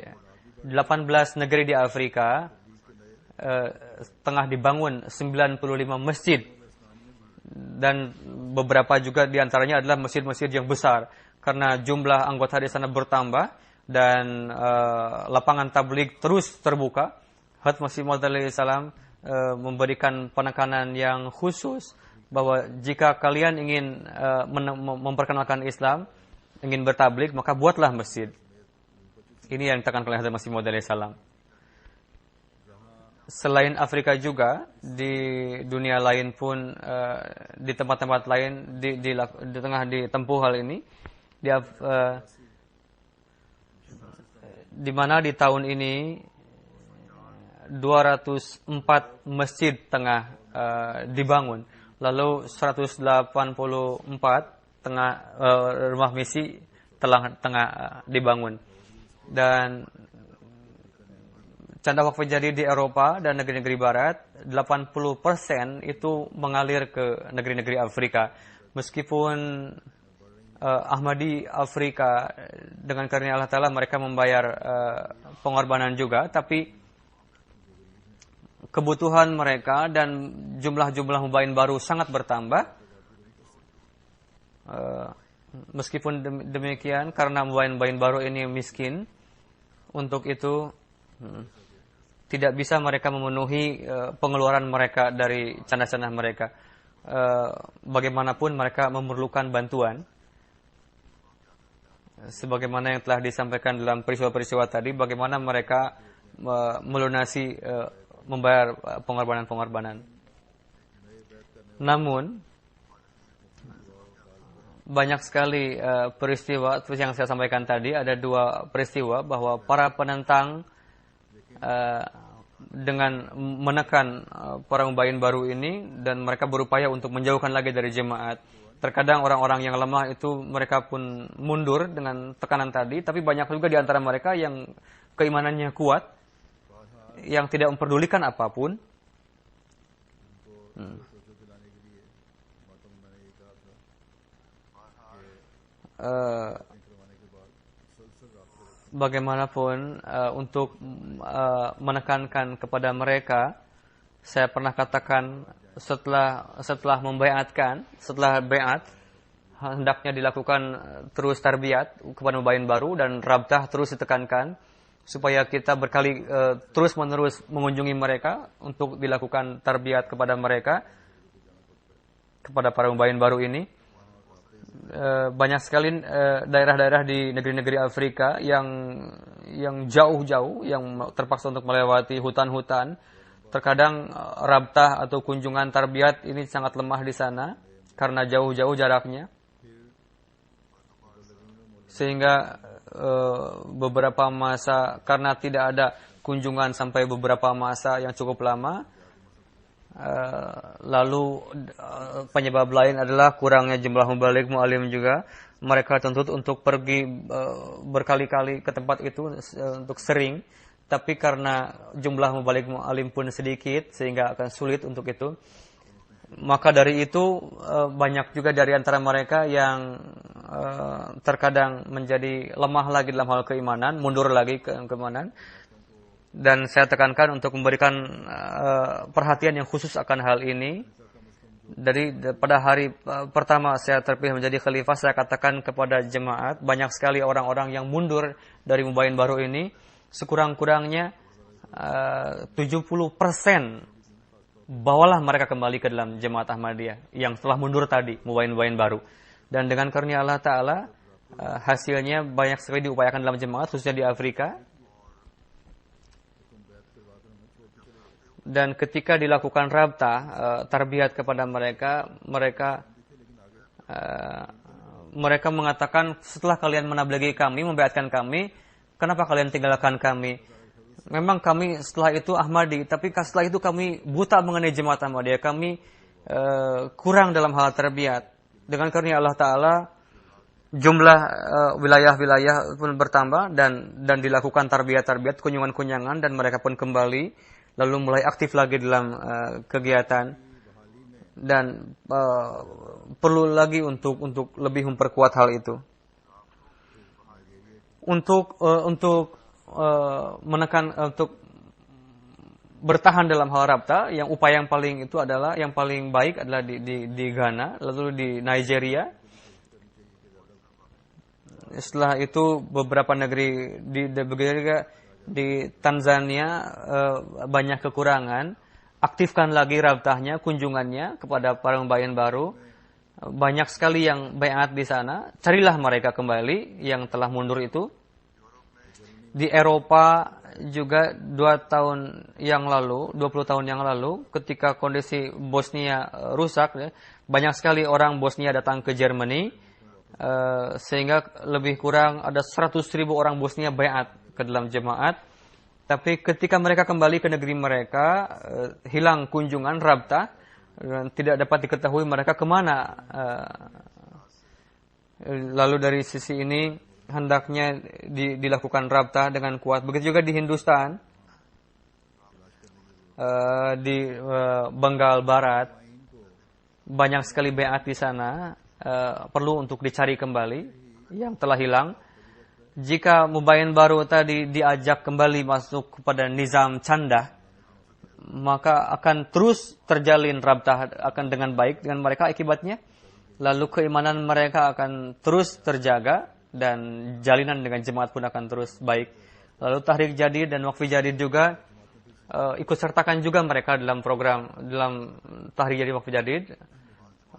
18 negeri di Afrika tengah dibangun 95 masjid, dan beberapa juga diantaranya adalah masjid-masjid yang besar, karena jumlah anggota di sana bertambah dan lapangan tabligh terus terbuka. Hadrat Masih Maud alaihi salam memberikan penekanan yang khusus bahwa jika kalian ingin memperkenalkan Islam, ingin bertablik, maka buatlah masjid. Ini yang ditekankan oleh Hadrat Masih Maud alaihi salam. Selain Afrika juga, di dunia lain pun, di tempat-tempat lain di tengah ditempuh hal ini, di mana di tahun ini 204 masjid tengah dibangun, lalu 184 rumah misi tengah dibangun. Dan canda wakaf jadi di Eropa dan negeri-negeri Barat, 80% itu mengalir ke negeri-negeri Afrika. Meskipun Ahmadi Afrika dengan karunia Allah Ta'ala mereka membayar pengorbanan juga, tapi kebutuhan mereka dan jumlah mubain baru sangat bertambah. Meskipun demikian, karena mubain baru ini miskin, untuk itu tidak bisa mereka memenuhi pengeluaran mereka dari canda-canda mereka. Bagaimanapun mereka memerlukan bantuan. Sebagaimana yang telah disampaikan dalam peristiwa-peristiwa tadi, bagaimana mereka melunasi, membayar pengorbanan-pengorbanan. Namun banyak sekali peristiwa seperti yang saya sampaikan tadi. Ada dua peristiwa bahwa para penentang dengan menekan para mubayin baru ini, dan mereka berupaya untuk menjauhkan lagi dari jemaat. Terkadang orang-orang yang lemah itu mereka pun mundur dengan tekanan tadi, tapi banyak juga di antara mereka yang keimanannya kuat, yang tidak memperdulikan apapun. Bagaimanapun untuk menekankan kepada mereka, saya pernah katakan setelah membaiatkan, setelah baiat hendaknya dilakukan terus tarbiyat kepada mubayin baru, dan rabtah terus ditekankan supaya kita terus menerus mengunjungi mereka untuk dilakukan tarbiyat kepada mereka, kepada para mubayin baru ini. Banyak sekali daerah-daerah di negeri-negeri Afrika yang jauh-jauh, yang terpaksa untuk melewati hutan-hutan. Terkadang rabtah atau kunjungan tarbiyat ini sangat lemah di sana karena jauh-jauh jaraknya, sehingga beberapa masa, karena tidak ada kunjungan sampai beberapa masa yang cukup lama. Lalu penyebab lain adalah kurangnya jumlah mubalik mu'alim juga. Mereka tuntut untuk pergi berkali-kali ke tempat itu untuk sering, tapi karena jumlah mubalik mu'alim pun sedikit sehingga akan sulit untuk itu. Maka dari itu banyak juga dari antara mereka yang terkadang menjadi lemah lagi dalam hal keimanan, mundur lagi ke keimanan. Dan saya tekankan untuk memberikan perhatian yang khusus akan hal ini. Pada hari pertama saya terpilih menjadi khalifah, saya katakan kepada jemaat, banyak sekali orang-orang yang mundur dari mubayin baru ini. Sekurang-kurangnya 70% bawalah mereka kembali ke dalam jemaat Ahmadiyah yang telah mundur tadi, mubayin baru. Dan dengan karunia Allah Ta'ala, hasilnya banyak sekali diupayakan dalam jemaat, khususnya di Afrika. Dan ketika dilakukan rabtah, tarbiyat kepada mereka mengatakan, setelah kalian menabligi kami, membaiatkan kami, kenapa kalian tinggalkan kami? Memang kami setelah itu Ahmadi, tapi setelah itu kami buta mengenai jemaat Ahmadiyah, kami kurang dalam hal tarbiyat. Dengan karunia Allah Ta'ala, jumlah wilayah-wilayah pun bertambah, dan dilakukan tarbiyat, kunjungan-kunjungan, dan mereka pun kembali lalu mulai aktif lagi dalam kegiatan, dan perlu lagi untuk lebih memperkuat hal itu, untuk menekan, untuk bertahan dalam hal rabta. Yang upaya yang paling baik adalah di Ghana, lalu di Nigeria. Setelah itu beberapa negeri di Tanzania banyak kekurangan. aktifkan lagi rabtahnya, kunjungannya kepada para mubayin baru. Banyak sekali yang baiat di sana. Carilah mereka kembali yang telah mundur itu. Di Eropa juga 20 tahun yang lalu, ketika kondisi Bosnia rusak, banyak sekali orang Bosnia datang ke Germany, sehingga lebih kurang ada 100.000 orang Bosnia baiat ke dalam jemaat. Tapi ketika mereka kembali ke negeri mereka, hilang kunjungan rabtah, tidak dapat diketahui mereka kemana. Lalu dari sisi ini hendaknya dilakukan rabtah dengan kuat. Begitu juga di Hindustan, di Bengal Barat, banyak sekali baiat di sana, perlu untuk dicari kembali yang telah hilang. Jika mubayin baru tadi diajak kembali masuk kepada nizam canda, maka akan terus terjalin rabtah akan dengan baik dengan mereka akibatnya. Lalu keimanan mereka akan terus terjaga dan jalinan dengan jemaat pun akan terus baik. Lalu Tahrik Jadid dan Waqfi Jadid juga ikut sertakan juga mereka dalam program dalam Tahrik Jadid Waqfi Jadid.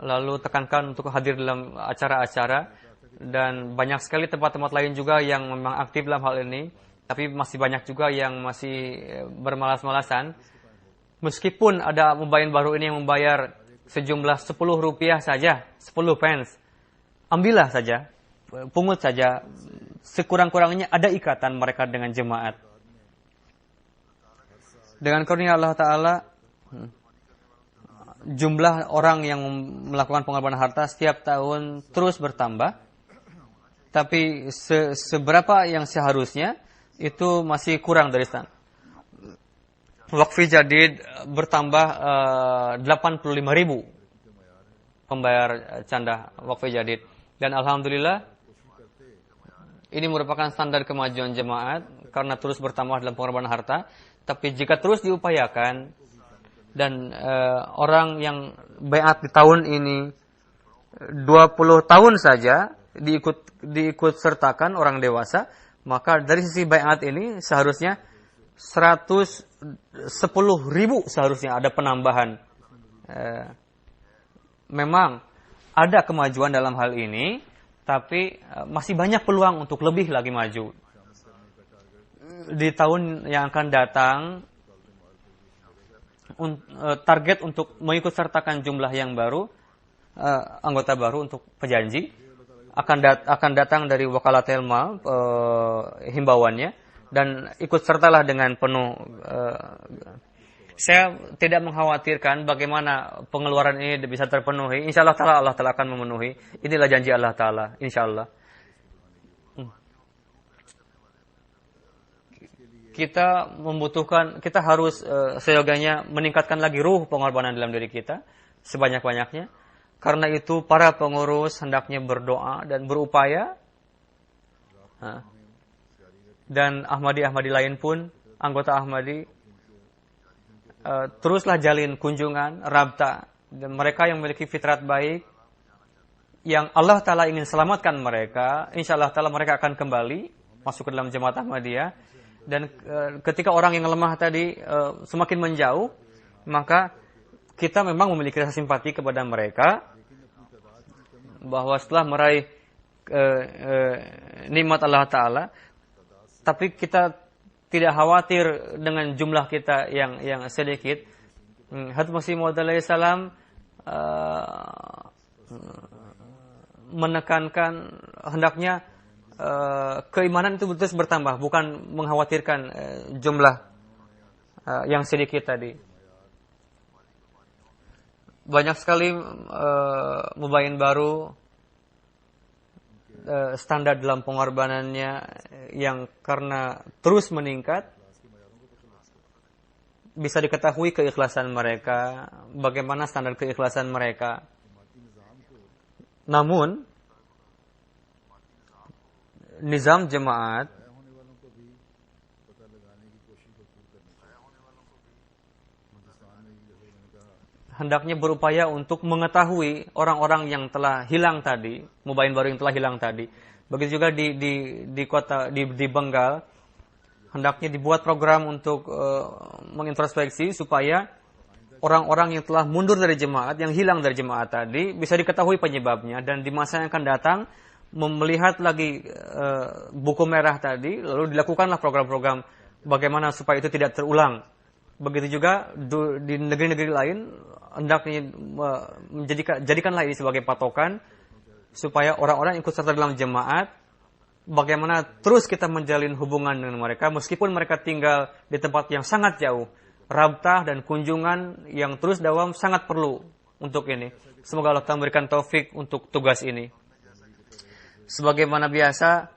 Lalu tekankan untuk hadir dalam acara-acara, dan banyak sekali tempat-tempat lain juga yang memang aktif dalam hal ini. Tapi masih banyak juga yang masih bermalas-malasan. Meskipun ada mubayin baru ini yang membayar sejumlah 10 rupiah saja, 10 pence, ambillah saja, pungut saja, sekurang-kurangnya ada ikatan mereka dengan jemaat. Dengan karunia Allah Ta'ala, jumlah orang yang melakukan pengorbanan harta setiap tahun terus bertambah. Tapi seberapa yang seharusnya itu masih kurang dari sana. Waqfi Jadid bertambah 85.000 pembayar canda Waqfi Jadid. Dan Alhamdulillah, ini merupakan standar kemajuan jemaat karena terus bertambah dalam pengorbanan harta. Tapi jika terus diupayakan dan orang yang baiat di tahun ini 20 tahun saja diikut sertakan orang dewasa, maka dari sisi baiat ini seharusnya 110.000 seharusnya ada penambahan. Memang ada kemajuan dalam hal ini, tapi masih banyak peluang untuk lebih lagi maju. Di tahun yang akan datang, target untuk mengikut sertakan jumlah yang baru, anggota baru untuk pejanji, akan datang dari Wakalatul Mal, himbauannya, dan ikut sertalah dengan penuh. Saya tidak mengkhawatirkan bagaimana pengeluaran ini bisa terpenuhi. Insya Allah Ta'ala, Allah Ta'ala akan memenuhi. Inilah janji Allah Ta'ala, insya Allah. Kita membutuhkan, kita harus seyoganya meningkatkan lagi ruh pengorbanan dalam diri kita sebanyak-banyaknya. Karena itu para pengurus hendaknya berdoa dan berupaya. Dan Ahmadi lain pun, anggota Ahmadi, teruslah jalin kunjungan, rabta. Dan mereka yang memiliki fitrat baik, yang Allah Ta'ala ingin selamatkan mereka, insya Allah Ta'ala mereka akan kembali masuk ke dalam jemaat Ahmadiyah. Dan ketika orang yang lemah tadi semakin menjauh, maka kita memang memiliki rasa simpati kepada mereka, bahwa setelah meraih nikmat Allah Ta'ala, tapi kita tidak khawatir dengan jumlah kita yang sedikit. Hadrat Masih Maud alaihi salam menekankan hendaknya keimanan itu terus bertambah, bukan mengkhawatirkan jumlah yang sedikit tadi. Banyak sekali mubayin baru, standar dalam pengorbanannya yang karena terus meningkat, bisa diketahui keikhlasan mereka, bagaimana standar keikhlasan mereka. Namun nizam jemaat hendaknya berupaya untuk mengetahui orang-orang yang telah hilang tadi, mubayin baru yang telah hilang tadi. Begitu juga di kota di Bengal, hendaknya dibuat program untuk mengintrospeksi supaya orang-orang yang telah mundur dari jemaat, yang hilang dari jemaat tadi, bisa diketahui penyebabnya, dan di masa yang akan datang, melihat lagi buku merah tadi, lalu dilakukanlah program-program bagaimana supaya itu tidak terulang. Begitu juga di negeri-negeri lain, hendaknya jadikanlah ini sebagai patokan, supaya orang-orang ikut serta dalam jemaat, bagaimana terus kita menjalin hubungan dengan mereka, meskipun mereka tinggal di tempat yang sangat jauh. Rabtah dan kunjungan yang terus dawam sangat perlu untuk ini. Semoga Allah memberikan taufik untuk tugas ini. Sebagaimana biasa,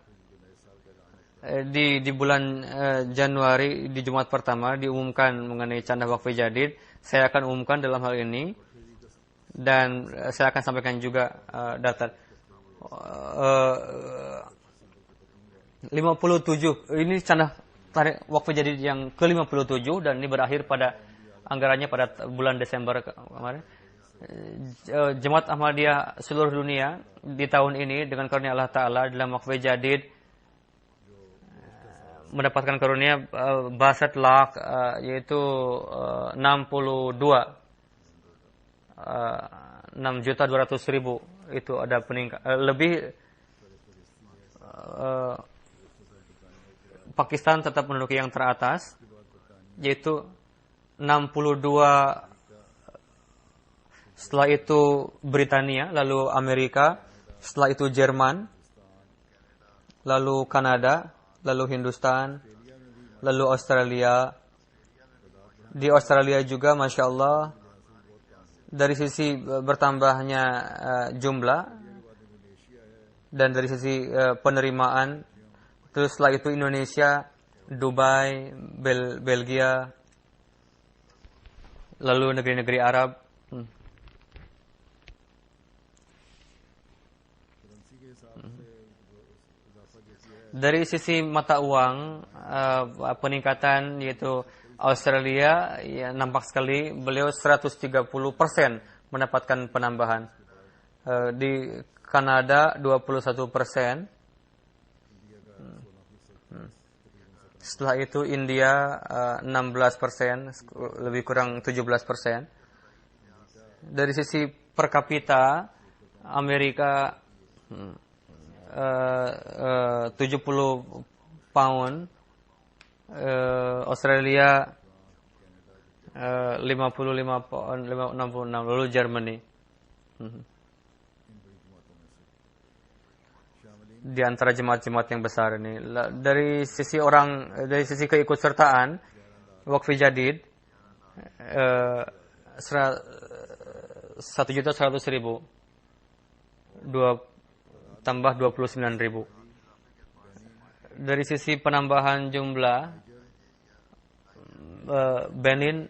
di bulan Januari, di Jumat pertama, diumumkan mengenai canda wakfi jadid. Saya akan umumkan dalam hal ini. Dan saya akan sampaikan juga data. 57, ini canda tarik wakfu jadid yang ke-57, dan ini berakhir pada anggarannya pada bulan Desember kemarin. Jemaat Ahmadiyah seluruh dunia di tahun ini dengan karunia Allah Ta'ala dalam wakfu jadid mendapatkan karunia basat lak, yaitu 62 6.200.000. Itu ada peningkat lebih. Pakistan tetap menduduki yang teratas, yaitu 62. Setelah itu Britania, lalu Amerika, setelah itu Jerman, lalu Kanada, lalu Hindustan, lalu Australia. Di Australia juga, Masya Allah, dari sisi bertambahnya jumlah, dan dari sisi penerimaan. Terus setelah itu Indonesia, Dubai, Belgia, lalu negeri-negeri Arab. Dari sisi mata uang, peningkatan yaitu Australia, ya, nampak sekali beliau 130% mendapatkan penambahan. Di Kanada 21%. Setelah itu India 16%, lebih kurang 17%. Dari sisi per kapita, Amerika 70 pound, Australia 55 pound, 66, lalu Germany. Di antara jemaat-jemaat yang besar ini. Dari sisi keikutsertaan wakfi jadid 1.100.000 tambah 29.000. Dari sisi penambahan jumlah, Benin,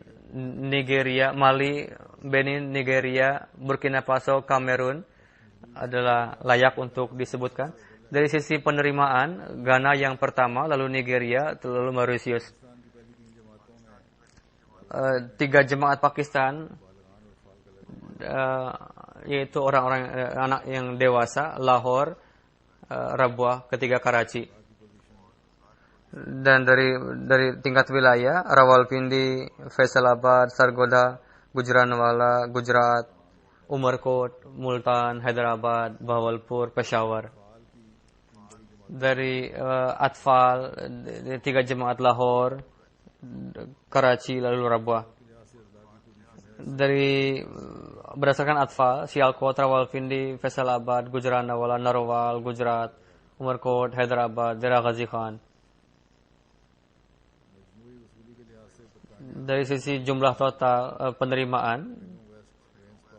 Nigeria, Mali, Benin, Nigeria, Burkina Faso, Kamerun adalah layak untuk disebutkan. Dari sisi penerimaan, Ghana yang pertama, lalu Nigeria, lalu Mauritius. 3 jemaat Pakistan, yaitu orang-orang anak yang dewasa, Lahore, Rabwah, ketiga Karachi. Dan dari tingkat wilayah, Rawalpindi, Faisalabad, Sargodha, Gujranwala, Gujarat, Umarkot, Multan, Hyderabad, Bahawalpur, Peshawar. Dari Atfal, 3 jemaat Lahore, Karachi, lalu Rabwah. Berdasarkan Atfal, Sialkot, Rawalpindi, Faisalabad, Gujranwala, Narwal, Gujarat, Umarkot, Hyderabad, Dera Ghazi Khan. Dari sisi jumlah total penerimaan,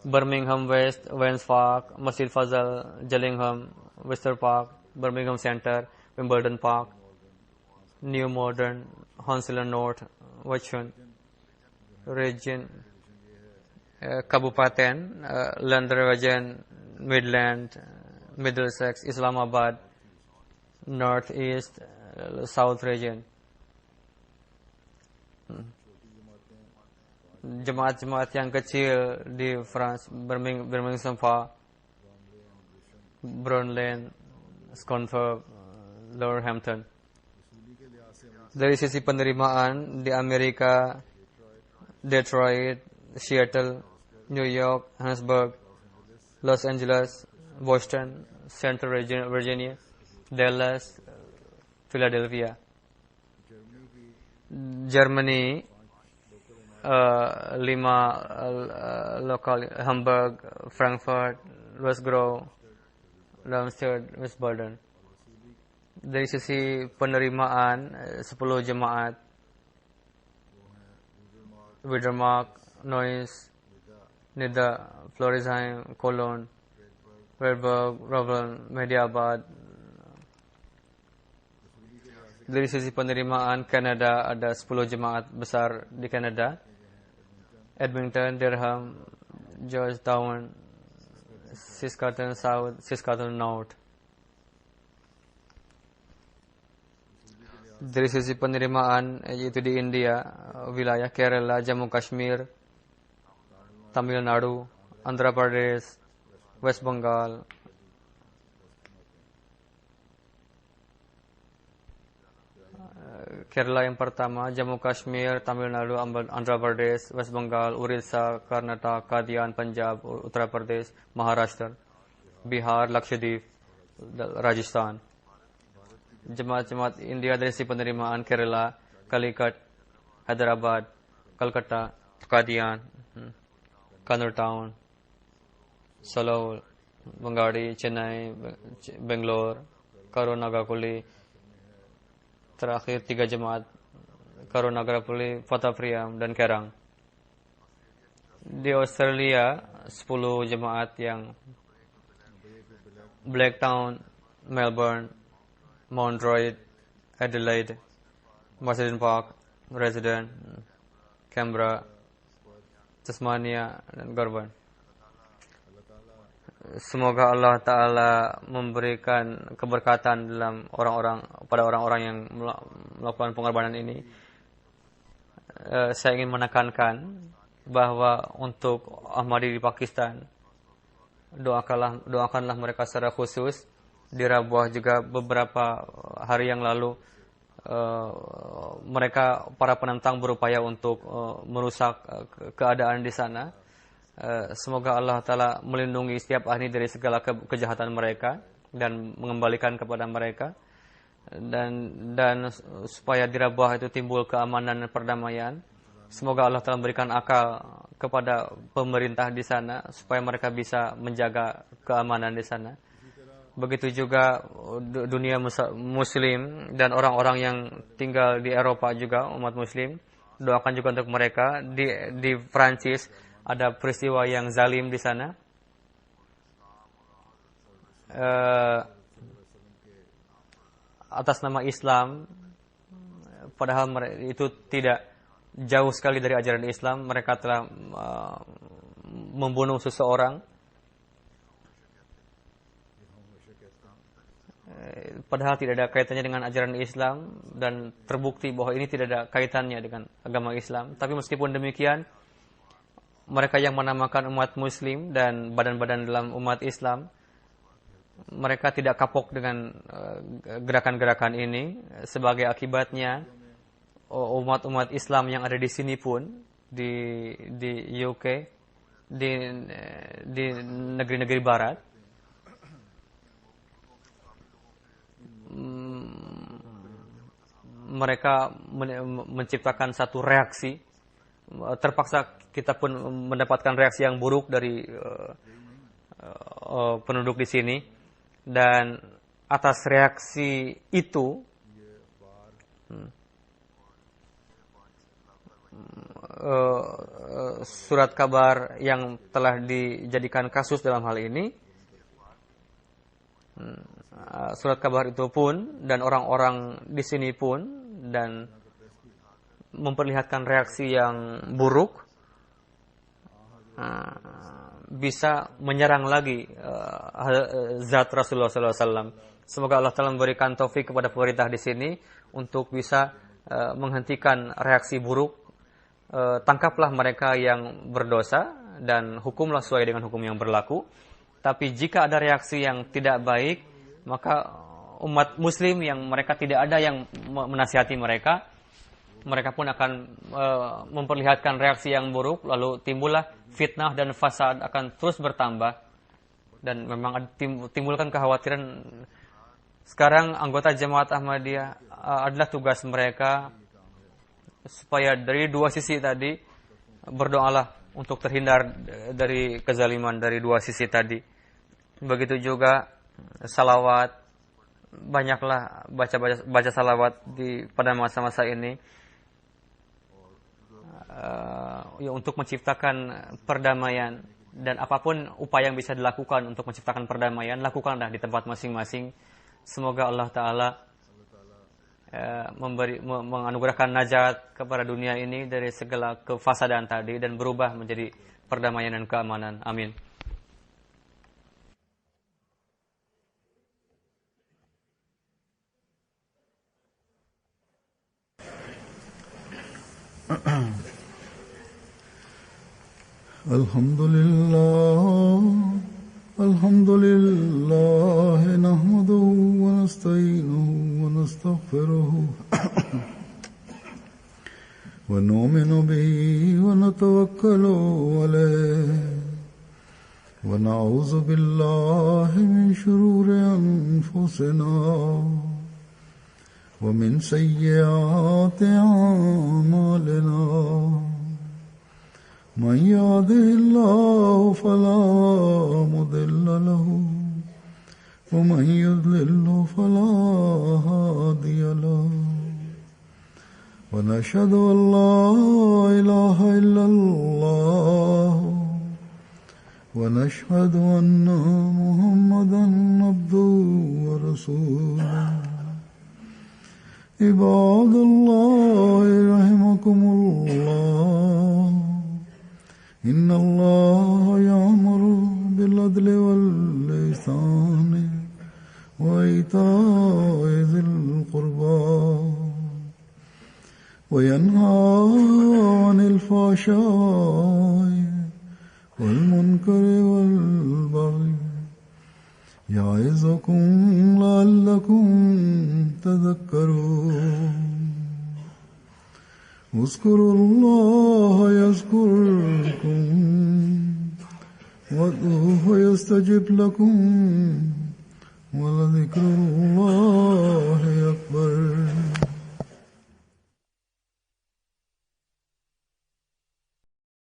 Birmingham West, Wens Park, Masjid Fazal, Gillingham, Wester Park, Birmingham Center, Wimbledon Park, New Modern, Hounslow North, Watchung, Region, Kabupaten, London Region, Midland, Middlesex, Islamabad, North East, South Region. Jemaat-jemaat yang kecil di France, Birmingham Safa, Brownlane, Scunthorpe, Lower Hampton. Dari sisi penerimaan di Amerika, Detroit, Seattle, New York, Johannesburg, Los Angeles, Boston, Central Virginia, Dallas, Philadelphia. Germany, 5 lokal, Hamburg, Frankfurt, Westgrove, Darmstadt, Wiesbaden. Dari sisi penerimaan 10 jemaat, Widermark, Neuss, Nida, Florisheim, Cologne, Freiburg, Rouen, Mediabad. Dari sisi penerimaan Kanada ada 10 jemaat besar di Kanada, Edmonton, Durham, Georgetown, Saskatoon South, Saskatoon North. Dari sisi penerimaan yaitu di India, wilayah Kerala, Jammu Kashmir, Tamil Nadu, Andhra Pradesh, West Bengal. Kerala yang pertama, Jammu Kashmir, Tamil Nadu, Andhra Pradesh, West Bengal, Orissa, Karnataka, Kadian, Punjab, Uttar Pradesh, Maharashtra, Bihar, Lakshadweep, Rajasthan. Jemaat-jemaat India dari sisi penerimaan Kerala, Calicut, Hyderabad, Calcutta, Kadian, Kannur Town, Salol, Bangadi, Chennai, Bangalore, Karunagapalli. Terakhir 3 jemaat Karunagapalli, Fatehpur dan Kerang. Di Australia 10 jemaat yang Blacktown, Melbourne, Mount Druitt, Adelaide, Marsden Park, Resident, Canberra, Tasmania, dan Goulburn. Semoga Allah Ta'ala memberikan keberkatan dalam pada orang-orang yang melakukan pengorbanan ini. Saya ingin menekankan bahwa untuk Ahmadi di Pakistan, doakanlah mereka secara khusus. Di Rabuah juga beberapa hari yang lalu mereka para penentang berupaya untuk merusak keadaan di sana. Semoga Allah Ta'ala melindungi setiap ahli dari segala kejahatan mereka dan mengembalikan kepada mereka, dan supaya di Rabuah itu timbul keamanan dan perdamaian. Semoga Allah Ta'ala memberikan akal kepada pemerintah di sana supaya mereka bisa menjaga keamanan di sana. Begitu juga dunia muslim dan orang-orang yang tinggal di Eropa juga, umat muslim. Doakan juga untuk mereka. Di Prancis ada peristiwa yang zalim di sana. Atas nama Islam, padahal itu tidak jauh sekali dari ajaran Islam. Mereka telah membunuh seseorang, padahal tidak ada kaitannya dengan ajaran Islam, dan terbukti bahwa ini tidak ada kaitannya dengan agama Islam. Tapi meskipun demikian, mereka yang menamakan umat muslim dan badan-badan dalam umat Islam, mereka tidak kapok dengan gerakan-gerakan ini. Sebagai akibatnya, umat-umat Islam yang ada di sini pun, di UK, di negeri-negeri barat, mereka menciptakan satu reaksi. Terpaksa kita pun mendapatkan reaksi yang buruk dari penduduk di sini, dan atas reaksi itu surat kabar yang telah dijadikan kasus dalam hal ini, surat kabar itu pun dan orang-orang di sini pun dan memperlihatkan reaksi yang buruk, bisa menyerang lagi zat Rasulullah SAW. Semoga Allah Ta'ala memberikan taufik kepada pemerintah di sini untuk bisa menghentikan reaksi buruk. Tangkaplah mereka yang berdosa dan hukumlah sesuai dengan hukum yang berlaku. Tapi jika ada reaksi yang tidak baik, maka umat muslim yang mereka tidak ada yang menasihati mereka, mereka pun akan memperlihatkan reaksi yang buruk, lalu timbullah fitnah dan fasad akan terus bertambah. Dan memang timbulkan kekhawatiran. Sekarang anggota Jamaat Ahmadiyah adalah tugas mereka supaya dari dua sisi tadi berdoalah untuk terhindar dari kezaliman dari dua sisi tadi. Begitu juga salawat, banyaklah baca salawat pada masa-masa ini ya, untuk menciptakan perdamaian. Dan apapun upaya yang bisa dilakukan untuk menciptakan perdamaian, lakukanlah di tempat masing-masing. Semoga Allah Ta'ala menganugerahkan najat kepada dunia ini dari segala kefasadan tadi dan berubah menjadi perdamaian dan keamanan. Amin. Alhamdulillah nahmaduhu wa nasta'inuhu wa nastaghfiruhu wa nu'minu bihi wa natawakkalu alayhi wa na'udzu billahi min shururi anfusina wa min sayyiati a'malina. من يهده الله فلا مضل له ومن يضلل فلا هادي له ونشهد أن لا إله إلا الله ونشهد أن محمدا عبده ورسوله عباد الله رحمكم الله إن الله يأمر بالعدل والإحسان وإيتاء ذي القربى وينهى عن الفحشاء والمنكر والبغي يعظكم لعلكم تذكرون اذكروا الله يذكركم وادعوه يستجب لكم ولذكر الله